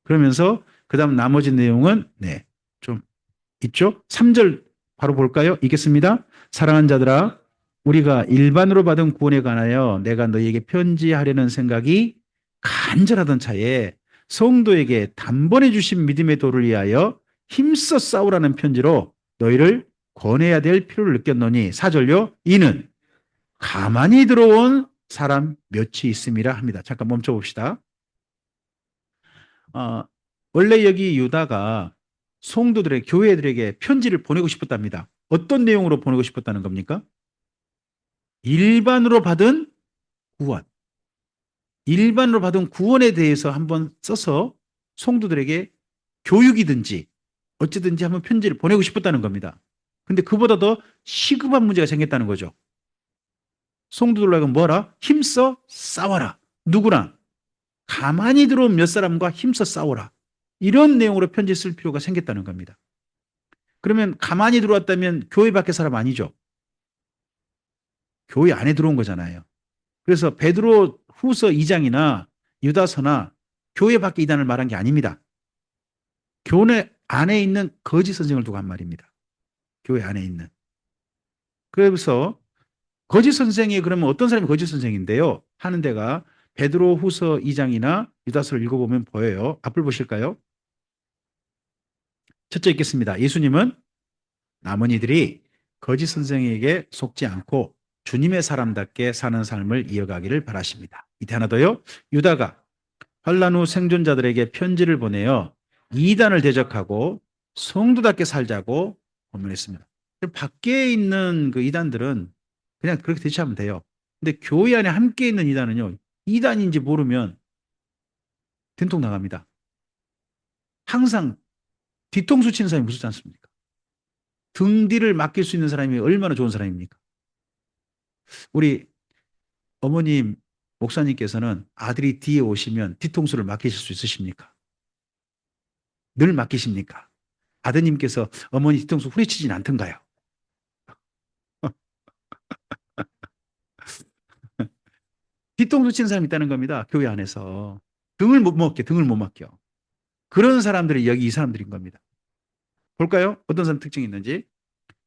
그러면서 그 다음 나머지 내용은 네, 좀 있죠? 3절 바로 볼까요? 읽겠습니다. 사랑하는 자들아 우리가 일반으로 받은 구원에 관하여 내가 너희에게 편지하려는 생각이 간절하던 차에 성도에게 단번에 주신 믿음의 도를 위하여 힘써 싸우라는 편지로 너희를 권해야 될 필요를 느꼈노니 4절요. 이는 가만히 들어온 사람 몇이 있음이라 합니다. 잠깐 멈춰 봅시다. 어, 원래 여기 유다가 성도들의 교회들에게 편지를 보내고 싶었답니다. 어떤 내용으로 보내고 싶었다는 겁니까? 일반으로 받은 구원. 일반으로 받은 구원에 대해서 한번 써서 성도들에게 교육이든지 어찌든지 한번 편지를 보내고 싶었다는 겁니다. 근데 그보다 더 시급한 문제가 생겼다는 거죠. 성도들로 하여금 뭐라? 힘써 싸워라. 누구랑? 가만히 들어온 몇 사람과 힘써 싸워라. 이런 내용으로 편지 쓸 필요가 생겼다는 겁니다. 그러면 가만히 들어왔다면 교회 밖의 사람 아니죠. 교회 안에 들어온 거잖아요. 그래서 베드로 후서 2장이나 유다서나 교회 밖의 이단을 말한 게 아닙니다. 교회 안에 있는 거짓 선생을 두고 한 말입니다. 교회 안에 있는. 그래서 거짓 선생이 그러면 어떤 사람이 거짓 선생인데요? 하는 데가 베드로 후서 2장이나 유다서를 읽어보면 보여요. 앞을 보실까요? 첫째 읽겠습니다. 예수님은 남은 이들이 거짓 선생에게 속지 않고 주님의 사람답게 사는 삶을 이어가기를 바라십니다. 이때 하나 더요. 유다가 환란 후 생존자들에게 편지를 보내어 이단을 대적하고 성도답게 살자고 권면했습니다. 밖에 있는 그 이단들은 그냥 그렇게 대처하면 돼요. 근데 교회 안에 함께 있는 이단은요. 이단인지 모르면 된통 나갑니다. 항상 뒤통수 치는 사람이 무섭지 않습니까? 등 뒤를 맡길 수 있는 사람이 얼마나 좋은 사람입니까? 우리 어머님, 목사님께서는 아들이 뒤에 오시면 뒤통수를 맡기실 수 있으십니까? 늘 맡기십니까? 아드님께서 어머니 뒤통수 후려치진 않던가요? 뒤통수 치는 사람이 있다는 겁니다. 교회 안에서. 등을 못 맡겨. 그런 사람들이 여기 이 사람들인 겁니다. 볼까요? 어떤 사람 특징이 있는지.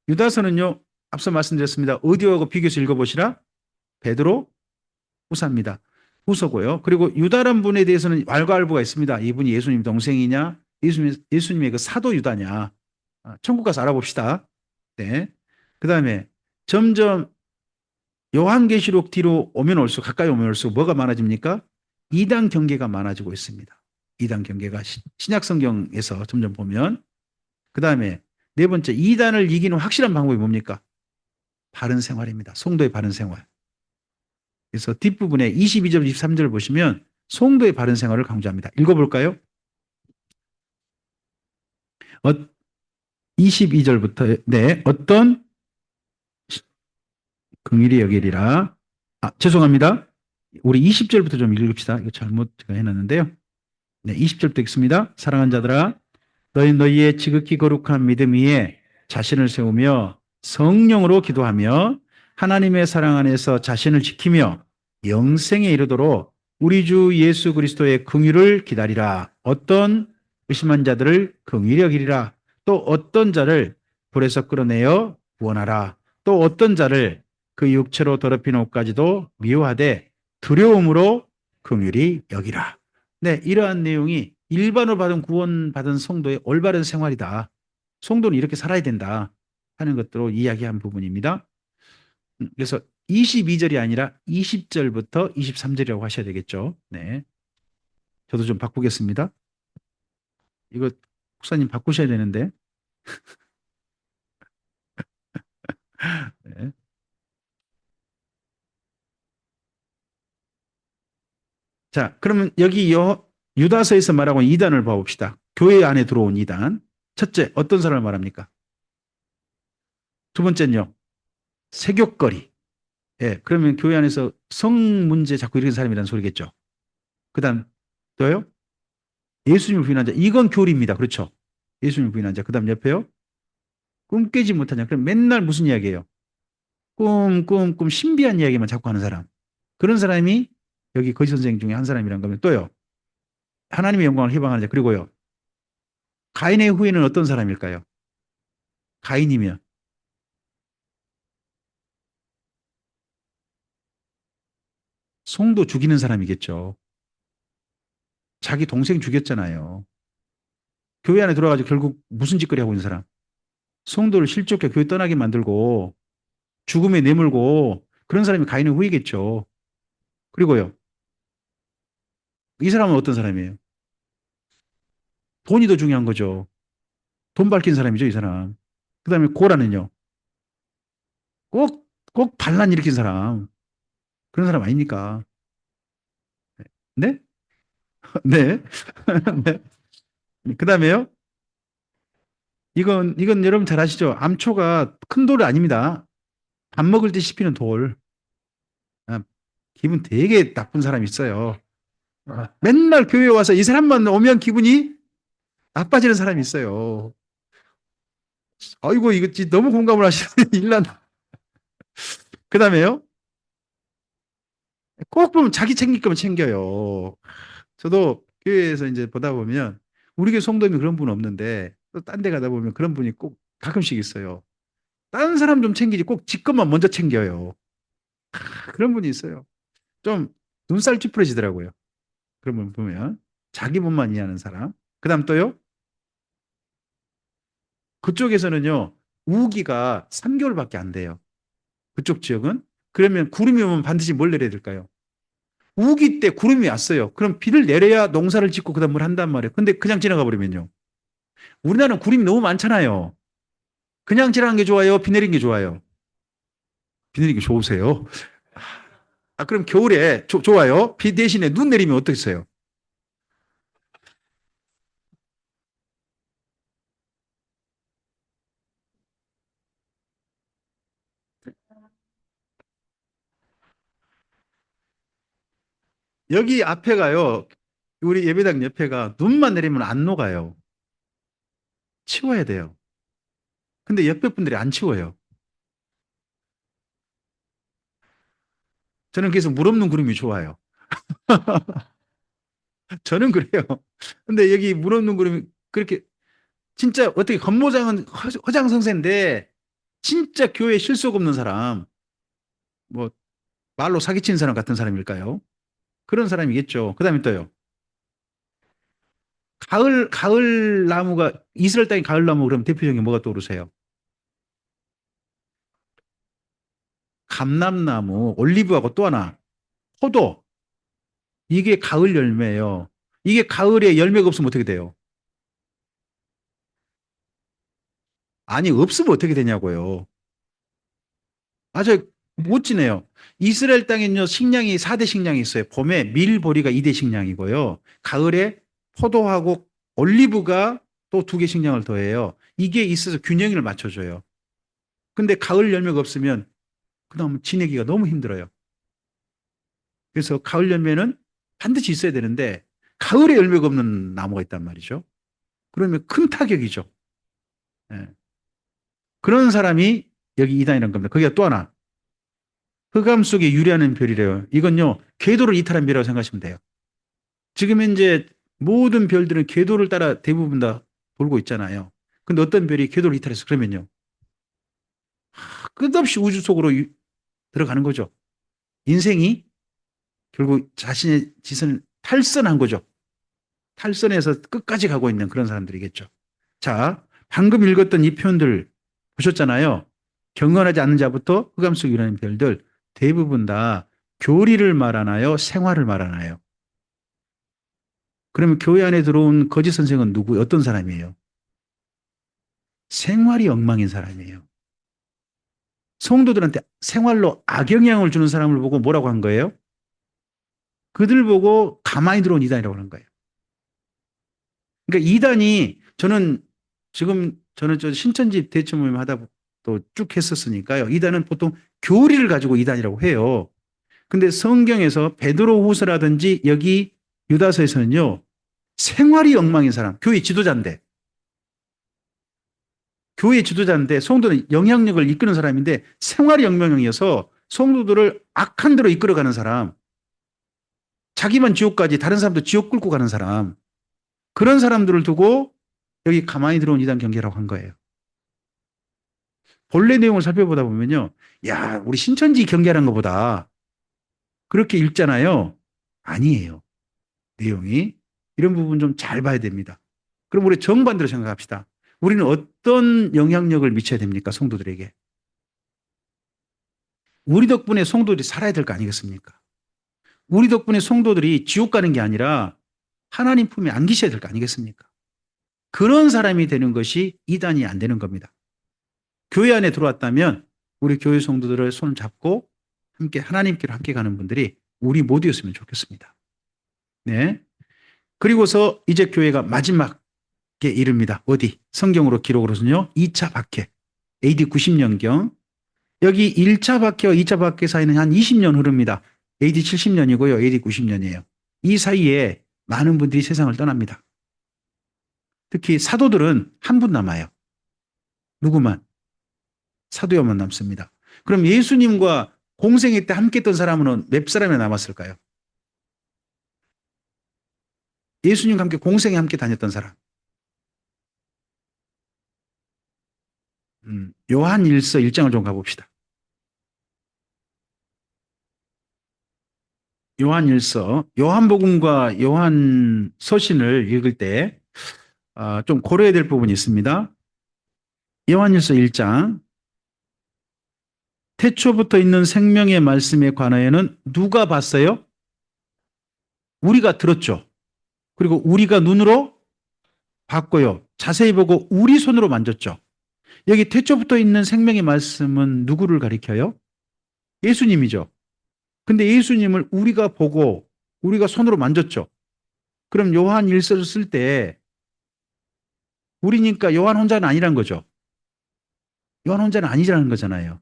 유다서는요, 앞서 말씀드렸습니다. 어디하고 비교해서 읽어보시라. 베드로 후사입니다. 후서고요. 그리고 유다란 분에 대해서는 왈가왈부가 있습니다. 이분이 예수님 동생이냐? 예수님의 그 사도 유다냐? 천국 가서 알아봅시다. 네. 그 다음에 점점 요한계시록 뒤로 오면 올수록 가까이 오면 올수록 뭐가 많아집니까? 이단 경계가 많아지고 있습니다. 이단 경계가 신약 성경에서 점점 보면 그 다음에 네 번째 이단을 이기는 확실한 방법이 뭡니까? 바른 생활입니다. 성도의 바른 생활. 그래서 뒷부분에 22절, 23절 보시면 성도의 바른 생활을 강조합니다. 읽어볼까요? 22절부터 네 어떤 긍일이 여기리라. 죄송합니다. 우리 20절부터 좀 읽읍시다. 이거 잘못 제가 해놨는데요. 네, 20절부터 읽습니다. 사랑하는 자들아, 너희의 지극히 거룩한 믿음 위에 자신을 세우며 성령으로 기도하며 하나님의 사랑 안에서 자신을 지키며 영생에 이르도록 우리 주 예수 그리스도의 긍휼을 기다리라. 어떤 의심한 자들을 긍휼히 여기리라. 또 어떤 자를 불에서 끌어내어 구원하라. 또 어떤 자를 그 육체로 더럽힌 옷까지도 미워하되 두려움으로 긍휼히 여기라. 네, 이러한 내용이 일반으로 받은 구원받은 성도의 올바른 생활이다. 성도는 이렇게 살아야 된다 하는 것들로 이야기한 부분입니다. 그래서 22절이 아니라 20절부터 23절이라고 하셔야 되겠죠. 네, 저도 좀 바꾸겠습니다. 이거 목사님 바꾸셔야 되는데. 네. 자, 그러면 여기 유다서에서 말하고 있는 이단을 봐봅시다. 교회 안에 들어온 이단. 첫째, 어떤 사람을 말합니까? 두 번째는요, 세교거리. 예, 그러면 교회 안에서 성 문제 자꾸 일으키는 사람이라는 소리겠죠. 그 다음, 또요? 예수님을 부인한 자. 이건 교리입니다. 그렇죠. 예수님을 부인한 자. 그 다음 옆에요? 꿈 깨지 못한 자. 그럼 맨날 무슨 이야기예요? 꿈, 신비한 이야기만 자꾸 하는 사람. 그런 사람이 여기 거짓 선생 중에 한 사람이란 거면 또요. 하나님의 영광을 희망하는 자. 그리고요. 가인의 후예는 어떤 사람일까요? 가인이면 송도 죽이는 사람이겠죠. 자기 동생 죽였잖아요. 교회 안에 들어가지고 결국 무슨 짓거리 하고 있는 사람? 성도를 실족해 교회 떠나게 만들고 죽음에 내몰고 그런 사람이 가인의 후예겠죠. 그리고요. 이 사람은 어떤 사람이에요? 돈이 더 중요한 거죠. 돈 밝힌 사람이죠, 이 사람. 그 다음에 고라는요. 꼭 반란 일으킨 사람. 그런 사람 아닙니까? 네? 네. 네. 그 다음에요. 이건 여러분 잘 아시죠? 암초가 큰 돌이 아닙니다. 밥 먹을 때 씹히는 돌. 아, 기분 되게 나쁜 사람이 있어요. 맨날 교회 와서 이 사람만 오면 기분이 나빠지는 사람이 있어요. 아이고, 이거 너무 공감을 하시네. 일난. 그 다음에요. 꼭 보면 자기 챙길 거면 챙겨요. 저도 교회에서 이제 보다 보면 우리 교회 성도님이 그런 분 없는데 또 딴 데 가다 보면 그런 분이 꼭 가끔씩 있어요. 다른 사람 좀 챙기지 꼭 지 것만 먼저 챙겨요. 그런 분이 있어요. 좀 눈살 찌푸려지더라고요. 그런 분 보면 자기 분만 이해하는 사람. 그다음 또요. 그쪽에서는요. 우기가 3개월밖에 안 돼요. 그쪽 지역은. 그러면 구름이 오면 반드시 뭘 내려야 될까요? 우기 때 구름이 왔어요. 그럼 비를 내려야 농사를 짓고 그다음 뭘 한단 말이에요. 근데 그냥 지나가 버리면요. 우리나라는 구름이 너무 많잖아요. 그냥 지나간 게 좋아요? 비 내린 게 좋아요? 비 내린 게 좋으세요? 그럼 겨울에 좋아요? 비 대신에 눈 내리면 어떻겠어요? 여기 앞에가요. 우리 예배당 옆에가 눈만 내리면 안 녹아요. 치워야 돼요. 근데 옆에 분들이 안 치워요. 저는 그래서 물 없는 구름이 좋아요. 저는 그래요. 근데 여기 물 없는 구름이 그렇게 진짜 어떻게 겉모장은 허장성세인데 진짜 교회에 실속 없는 사람, 뭐 말로 사기치는 사람 같은 사람일까요? 그런 사람이겠죠. 그다음에 또요. 가을 나무가 이스라엘 땅의 가을 나무 그럼 대표적인 게 뭐가 떠오르세요? 감람나무, 올리브하고 또 하나 포도. 이게 가을 열매예요. 이게 가을에 열매가 없으면 어떻게 돼요? 아니 없으면 어떻게 되냐고요. 아주 멋지네요. 이스라엘 땅에는요 식량이 4대 식량이 있어요. 봄에 밀, 보리가 2대 식량이고요. 가을에 포도하고 올리브가 또 2개 식량을 더해요. 이게 있어서 균형을 맞춰줘요. 근데 가을 열매가 없으면 그다음 지내기가 너무 힘들어요. 그래서 가을 열매는 반드시 있어야 되는데 가을에 열매가 없는 나무가 있단 말이죠. 그러면 큰 타격이죠. 예. 그런 사람이 여기 이단이라는 겁니다. 거기가 또 하나 흑암 속에 유리하는 별이래요. 이건요 궤도를 이탈한 별이라고 생각하시면 돼요. 지금 현재 모든 별들은 궤도를 따라 대부분 다 돌고 있잖아요. 근데 어떤 별이 궤도를 이탈해서 그러면요 끝없이 우주 속으로 들어가는 거죠. 인생이 결국 자신의 지선을 탈선한 거죠. 탈선해서 끝까지 가고 있는 그런 사람들이겠죠. 자, 방금 읽었던 이 표현들 보셨잖아요. 경건하지 않는 자부터 흑암 속에 일어나는 별들 대부분 다 교리를 말하나요? 생활을 말하나요? 그러면 교회 안에 들어온 거짓 선생은 누구, 어떤 사람이에요? 생활이 엉망인 사람이에요. 성도들한테 생활로 악영향을 주는 사람을 보고 뭐라고 한 거예요? 그들 보고 가만히 들어온 이단이라고 하는 거예요. 그러니까 이단이 저는 지금 저는 저 신천지 대체 모임 하다 또 쭉 했었으니까요. 이단은 보통 교리를 가지고 이단이라고 해요. 근데 성경에서 베드로후서라든지 여기 유다서에서는요. 생활이 엉망인 사람, 교회 지도자인데 성도는 영향력을 이끄는 사람인데 생활이 엉망이어서 성도들을 악한 대로 이끌어가는 사람, 자기만 지옥까지 다른 사람도 지옥 끌고 가는 사람, 그런 사람들을 두고 여기 가만히 들어온 이단 경계라고 한 거예요. 본래 내용을 살펴보다 보면요. 야, 우리 신천지 경계라는 것보다 그렇게 읽잖아요. 아니에요. 내용이. 이런 부분 좀 잘 봐야 됩니다. 그럼 우리 정반대로 생각합시다. 우리는 어떤 영향력을 미쳐야 됩니까? 성도들에게. 우리 덕분에 성도들이 살아야 될 거 아니겠습니까? 우리 덕분에 성도들이 지옥 가는 게 아니라 하나님 품에 안기셔야 될 거 아니겠습니까? 그런 사람이 되는 것이 이단이 안 되는 겁니다. 교회 안에 들어왔다면 우리 교회 성도들을 손을 잡고 함께 하나님께로 함께 가는 분들이 우리 모두였으면 좋겠습니다. 네. 그리고서 이제 교회가 마지막에 이릅니다. 어디? 성경으로 기록으로는요. 2차 박해. AD 90년경. 여기 1차 박해와 2차 박해 사이는 한 20년 흐릅니다. AD 70년이고요. AD 90년이에요. 이 사이에 많은 분들이 세상을 떠납니다. 특히 사도들은 한 분 남아요. 누구만? 사도 요한만 남습니다. 그럼 예수님과 공생애 때 함께 했던 사람은 몇 사람이 남았을까요? 예수님과 함께 공생에 함께 다녔던 사람. 요한일서 1장을 좀 가봅시다. 요한일서, 요한복음과 요한 서신을 읽을 때 좀 고려해야 될 부분이 있습니다. 요한일서 1장. 태초부터 있는 생명의 말씀에 관하여는 누가 봤어요? 우리가 들었죠. 그리고 우리가 눈으로 봤고요. 자세히 보고 우리 손으로 만졌죠. 여기 태초부터 있는 생명의 말씀은 누구를 가리켜요? 예수님이죠. 근데 예수님을 우리가 보고 우리가 손으로 만졌죠. 그럼 요한 일서를 쓸 때 우리니까 요한 혼자는 아니란 거죠. 요한 혼자는 아니라는 거잖아요.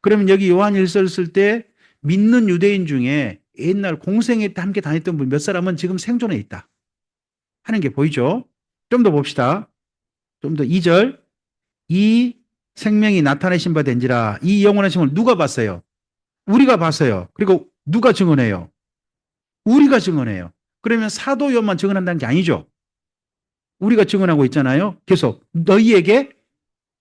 그러면 여기 요한 일서를 쓸 때 믿는 유대인 중에 옛날 공생애 때 함께 다녔던 분 몇 사람은 지금 생존해 있다 하는 게 보이죠. 좀 더 봅시다. 좀 더 2절. 이 생명이 나타내신 바 된지라 이 영원하신 걸 누가 봤어요? 우리가 봤어요. 그리고 누가 증언해요? 우리가 증언해요. 그러면 사도 요한만 증언한다는 게 아니죠. 우리가 증언하고 있잖아요. 계속 너희에게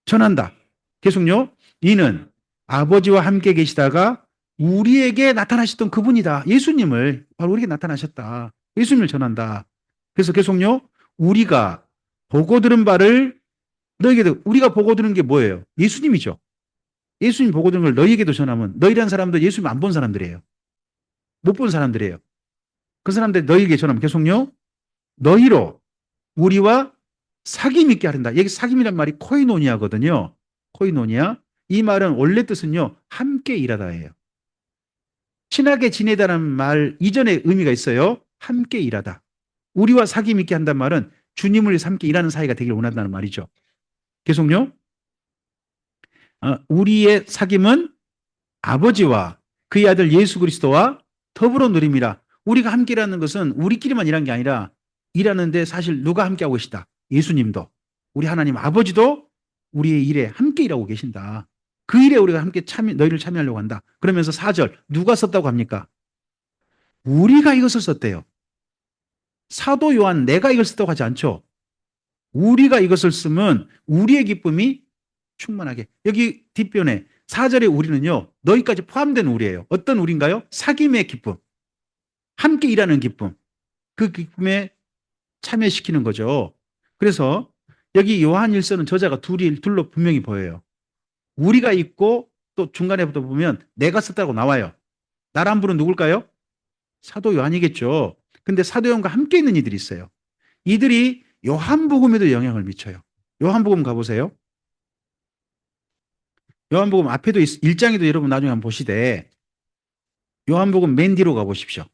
전한다. 계속요. 이는 아버지와 함께 계시다가 우리에게 나타나셨던 그분이다. 예수님을 바로 우리에게 나타나셨다. 예수님을 전한다. 그래서 계속요. 우리가 보고 들은 바를 너희에게도 우리가 보고 들은 게 뭐예요? 예수님이죠. 예수님 보고 들은 걸 너희에게도 전하면 너희란 사람도 예수님 안 본 사람들이에요. 못 본 사람들이에요. 그 사람들 너희에게 전하면 계속요. 너희로 우리와 사귐 있게 하른다. 여기 사귐이란 말이 코이노니아거든요. 코이노니아. 이 말은 원래 뜻은요. 함께 일하다예요. 친하게 지내다라는 말 이전에 의미가 있어요. 함께 일하다. 우리와 사귐 있게 한다는 말은 주님을 위해서 함께 일하는 사이가 되길 원한다는 말이죠. 계속요. 우리의 사귐은 아버지와 그의 아들 예수 그리스도와 더불어 누림이라. 우리가 함께 일하는 것은 우리끼리만 일하는 게 아니라 일하는데 사실 누가 함께하고 계시다. 예수님도 우리 하나님 아버지도 우리의 일에 함께 일하고 계신다. 그 일에 우리가 함께 너희를 참여하려고 한다. 그러면서 4절 누가 썼다고 합니까? 우리가 이것을 썼대요. 사도 요한 내가 이걸 썼다고 하지 않죠. 우리가 이것을 쓰면 우리의 기쁨이 충만하게. 여기 뒷변에 4절에 우리는요. 너희까지 포함된 우리예요. 어떤 우리인가요? 사귐의 기쁨. 함께 일하는 기쁨. 그 기쁨에 참여시키는 거죠. 그래서 여기 요한일서는 저자가 둘로 분명히 보여요. 우리가 있고 또 중간에부터 보면 내가 썼다고 나와요. 나란 분은 누굴까요? 사도 요한이겠죠. 근데 사도 요한과 함께 있는 이들이 있어요. 이들이 요한복음에도 영향을 미쳐요. 요한복음 가보세요. 요한복음 앞에도 1장에도 여러분 나중에 한번 보시되 요한복음 맨 뒤로 가보십시오.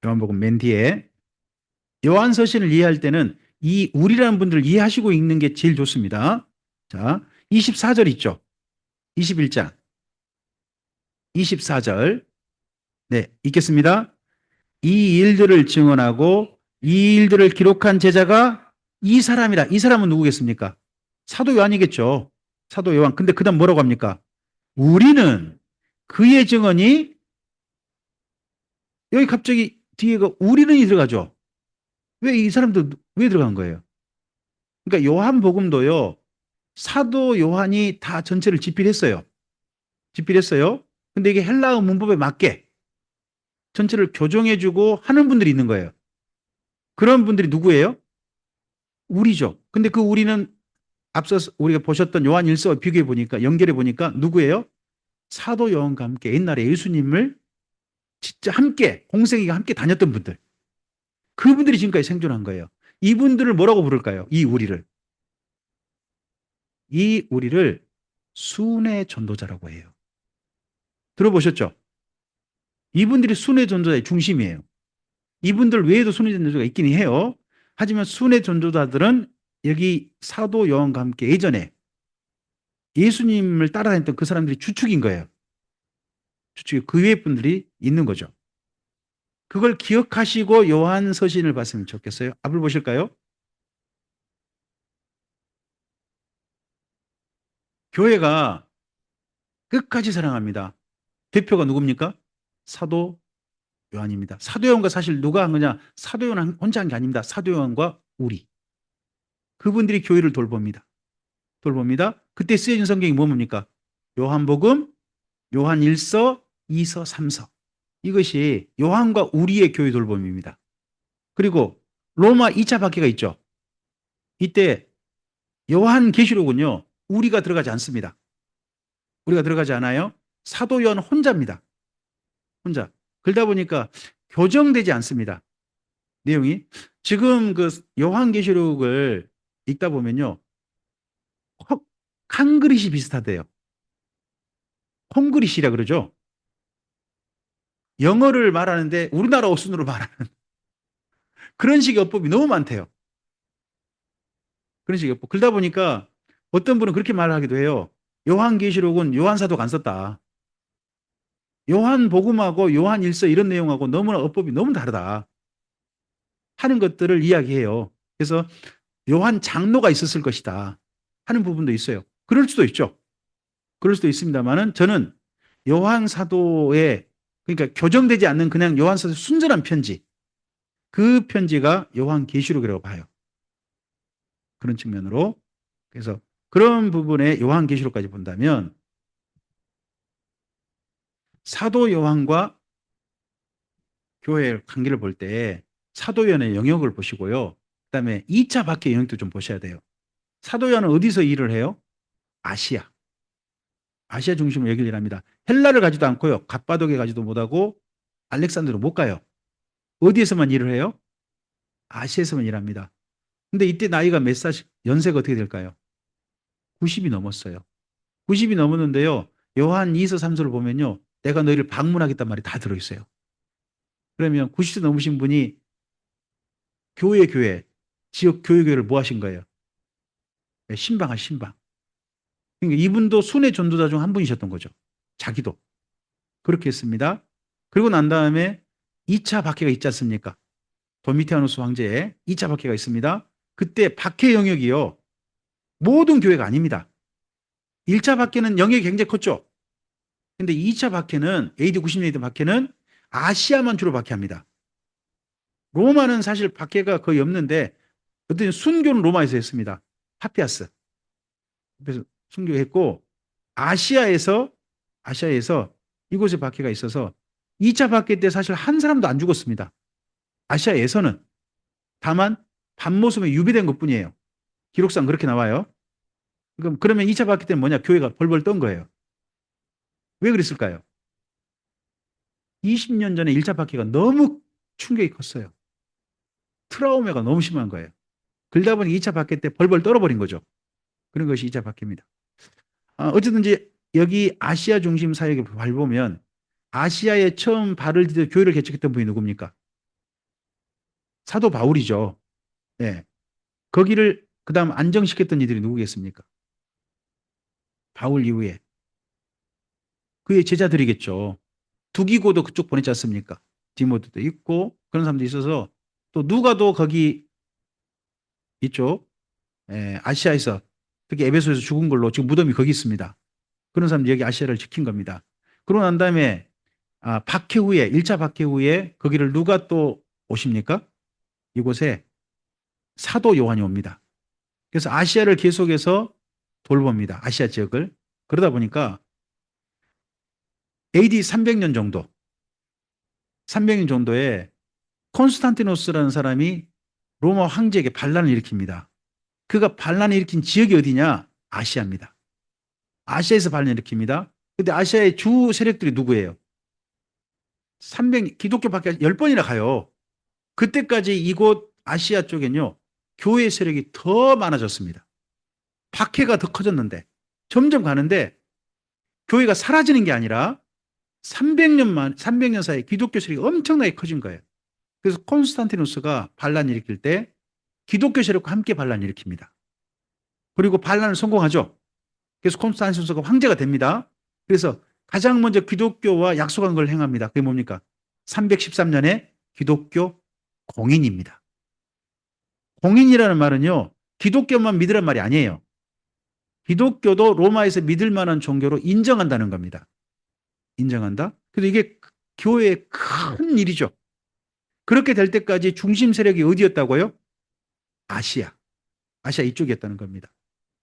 요한복음 맨 뒤에 요한서신을 이해할 때는 이 우리라는 분들을 이해하시고 읽는 게 제일 좋습니다. 자, 24절 있죠. 21장 24절 네, 읽겠습니다. 이 일들을 증언하고 이 일들을 기록한 제자가 이 사람이라. 이 사람은 누구겠습니까? 사도 요한이겠죠. 사도 요한. 근데 그 다음 뭐라고 합니까? 우리는 그의 증언이 여기 갑자기 뒤에가 우리는이 들어가죠. 왜 이 사람도 왜 들어간 거예요? 그러니까 요한복음도요. 사도 요한이 다 전체를 집필했어요. 집필했어요. 근데 이게 헬라어 문법에 맞게 전체를 교정해주고 하는 분들이 있는 거예요. 그런 분들이 누구예요? 우리죠. 근데 그 우리는 앞서 우리가 보셨던 요한 일서와 비교해 보니까 연결해 보니까 누구예요? 사도 요한과 함께 옛날에 예수님을 진짜 함께 공생이가 함께 다녔던 분들. 그분들이 지금까지 생존한 거예요. 이분들을 뭐라고 부를까요? 이 우리를 순회 전도자라고 해요. 들어보셨죠? 이분들이 순회 전도자의 중심이에요. 이분들 외에도 순회 전도자가 있긴 해요. 하지만 순회 전도자들은 여기 사도 요한과 함께 예전에 예수님을 따라다녔던 그 사람들이 주축인 거예요. 주축이 그 외의 분들이 있는 거죠. 그걸 기억하시고 요한 서신을 봤으면 좋겠어요. 앞을 보실까요? 교회가 끝까지 사랑합니다. 대표가 누굽니까? 사도 요한입니다. 사도 요한과 사실 누가 한 거냐? 사도 요한 혼자 한 게 아닙니다. 사도 요한과 우리. 그분들이 교회를 돌봅니다. 돌봅니다. 그때 쓰여진 성경이 뭡니까? 요한복음, 요한 1서, 2서, 3서. 이것이 요한과 우리의 교회 돌봄입니다. 그리고 로마 2차 박해가 있죠. 이때 요한 계시록은요. 우리가 들어가지 않습니다. 우리가 들어가지 않아요. 사도 요한 혼자입니다. 혼자. 그러다 보니까 교정되지 않습니다. 내용이. 지금 그 요한계시록을 읽다 보면요. 한글이시 비슷하대요. 콩글이시라 그러죠. 영어를 말하는데 우리나라 어순으로 말하는 그런 식의 어법이 너무 많대요. 그런 식의 어법. 그러다 보니까 어떤 분은 그렇게 말하기도 해요. 요한계시록은 요한사도가 안 썼다. 요한복음하고 요한일서 이런 내용하고 너무나 어법이 너무 다르다 하는 것들을 이야기해요. 그래서 요한 장로가 있었을 것이다 하는 부분도 있어요. 그럴 수도 있죠. 그럴 수도 있습니다만은 저는 요한 사도의 그러니까 교정되지 않는 그냥 요한 사도의 순전한 편지 그 편지가 요한계시록이라고 봐요. 그런 측면으로 그래서 그런 부분에 요한계시록까지 본다면 사도 요한과 교회의 관계를 볼 때 사도 요한의 영역을 보시고요. 그다음에 2차 박해 영역도 좀 보셔야 돼요. 사도 요한은 어디서 일을 해요? 아시아. 아시아 중심으로 얘기를 합니다. 헬라를 가지도 않고요. 갑바도게 가지도 못하고 알렉산드로 못 가요. 어디에서만 일을 해요? 아시아에서만 일합니다. 근데 이때 나이가 몇 살씩 연세가 어떻게 될까요? 90이 넘었어요. 90이 넘었는데요. 요한 2서 3서를 보면요. 내가 너희를 방문하겠단 말이 다 들어있어요. 그러면 90세 넘으신 분이 교회, 지역 교회를 뭐 하신 거예요? 네, 신방한 신방. 그러니까 이분도 순회 전도자 중 한 분이셨던 거죠. 자기도. 그렇게 했습니다. 그리고 난 다음에 2차 박해가 있지 않습니까? 도미티아누스 황제의 2차 박해가 있습니다. 그때 박해 영역이요. 모든 교회가 아닙니다. 1차 박해는 영역이 굉장히 컸죠. 근데 2차 박해는 AD 90년대 박해는 아시아만 주로 박해합니다. 로마는 사실 박해가 거의 없는데 어떤 순교는 로마에서 했습니다. 파피아스. 그래서 순교했고 아시아에서 이곳에 박해가 있어서 2차 박해 때 사실 한 사람도 안 죽었습니다. 아시아에서는 다만 밤모섬에 유배된 것뿐이에요. 기록상 그렇게 나와요. 그러면 2차 박해 때는 뭐냐? 교회가 벌벌 떤 거예요. 왜 그랬을까요? 20년 전에 1차 박해가 너무 충격이 컸어요. 트라우마가 너무 심한 거예요. 그러다 보니 2차 박해 때 벌벌 떨어버린 거죠. 그런 것이 2차 박해입니다. 어쨌든지 여기 아시아 중심 사역에 밟으면 아시아에 처음 발을 디뎌 교회를 개척했던 분이 누굽니까? 사도 바울이죠. 네. 거기를 그다음 안정시켰던 이들이 누구겠습니까? 바울 이후에 그의 제자들이겠죠. 두기고도 그쪽 보냈지 않습니까? 디모데도 있고 그런 사람도 있어서 또 누가도 거기 있죠. 아시아에서 특히 에베소에서 죽은 걸로 지금 무덤이 거기 있습니다. 그런 사람들이 여기 아시아를 지킨 겁니다. 그러고 난 다음에 박해 후에 1차 박해 후에 거기를 누가 또 오십니까? 이곳에 사도 요한이 옵니다. 그래서 아시아를 계속해서 돌봅니다. 아시아 지역을. 그러다 보니까 AD 300년 정도, 300년 정도에 콘스탄티노스라는 사람이 로마 황제에게 반란을 일으킵니다. 그가 반란을 일으킨 지역이 어디냐? 아시아입니다. 아시아에서 반란을 일으킵니다. 근데 아시아의 주 세력들이 누구예요? 기독교밖에 10번이나 가요. 그때까지 이곳 아시아 쪽엔요, 교회 세력이 더 많아졌습니다. 박해가 더 커졌는데, 점점 가는데, 교회가 사라지는 게 아니라 300년 사이에 기독교 세력이 엄청나게 커진 거예요. 그래서 콘스탄티누스가 반란 일으킬 때 기독교 세력과 함께 반란 일으킵니다. 그리고 반란을 성공하죠. 그래서 콘스탄티누스가 황제가 됩니다. 그래서 가장 먼저 기독교와 약속한 걸 행합니다. 그게 뭡니까? 313년에 기독교 공인입니다. 공인이라는 말은요, 기독교만 믿으란 말이 아니에요. 기독교도 로마에서 믿을 만한 종교로 인정한다는 겁니다. 인정한다? 그래서 이게 교회의 큰 일이죠. 그렇게 될 때까지 중심 세력이 어디였다고요? 아시아. 아시아 이쪽이었다는 겁니다.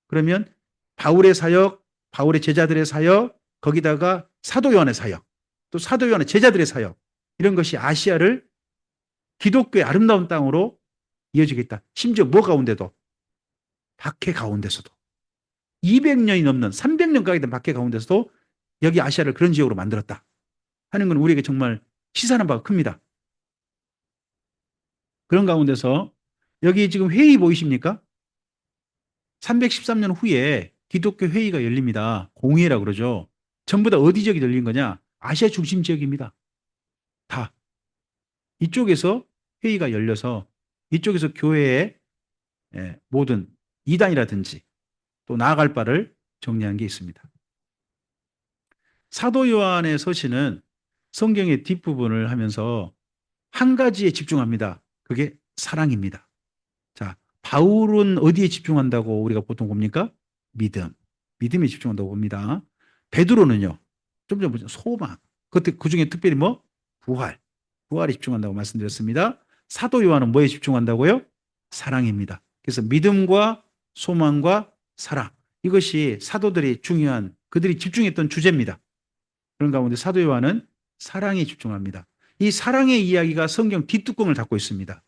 그러면 바울의 사역, 바울의 제자들의 사역, 거기다가 사도 요한의 사역, 또 사도 요한의 제자들의 사역, 이런 것이 아시아를 기독교의 아름다운 땅으로 이어지겠다. 심지어 뭐 가운데도 박해 가운데서도 200년이 넘는 300년 가게 된 박해 가운데서도 여기 아시아를 그런 지역으로 만들었다 하는 건 우리에게 정말 시사하는 바가 큽니다. 그런 가운데서 여기 지금 회의 보이십니까? 313년 후에 기독교 회의가 열립니다. 공회라고 그러죠. 전부 다 어디 지역이 열린 거냐? 아시아 중심 지역입니다. 다. 이쪽에서 회의가 열려서 이쪽에서 교회의 모든 이단이라든지 또 나아갈 바를 정리한 게 있습니다. 사도 요한의 서신은 성경의 뒷부분을 하면서 한 가지에 집중합니다. 그게 사랑입니다. 자, 바울은 어디에 집중한다고 우리가 보통 봅니까? 믿음. 믿음에 집중한다고 봅니다. 베드로는요. 좀 전에 보죠. 소망. 그 중에 특별히 뭐? 부활. 부활에 집중한다고 말씀드렸습니다. 사도 요한은 뭐에 집중한다고요? 사랑입니다. 그래서 믿음과 소망과 사랑. 이것이 사도들이 중요한 그들이 집중했던 주제입니다. 그런 가운데 사도 요한은 사랑에 집중합니다. 이 사랑의 이야기가 성경 뒷뚜껑을 닫고 있습니다.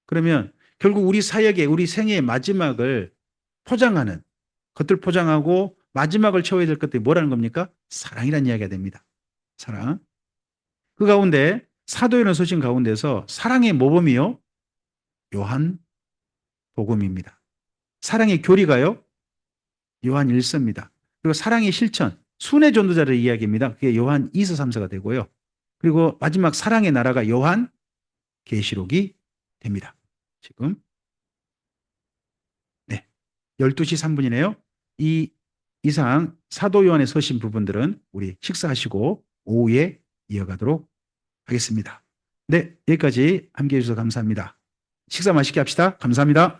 그러면 결국 우리 사역의 우리 생애의 마지막을 포장하는 것들 포장하고 마지막을 채워야 될 것들이 뭐라는 겁니까? 사랑이라는 이야기가 됩니다. 사랑. 그 가운데 사도요한 서신 가운데서 사랑의 모범이요. 요한 복음입니다. 사랑의 교리가요. 요한 1서입니다. 그리고 사랑의 실천, 순회 전도자를 이야기합니다. 그게 요한 2서 3서가 되고요. 그리고 마지막 사랑의 나라가 요한 계시록이 됩니다. 지금 네, 12시 3분이네요. 이 이상 사도 요한의 서신 부분들은 우리 식사하시고 오후에 이어가도록 하겠습니다. 네, 여기까지 함께해 주셔서 감사합니다. 식사 맛있게 합시다. 감사합니다.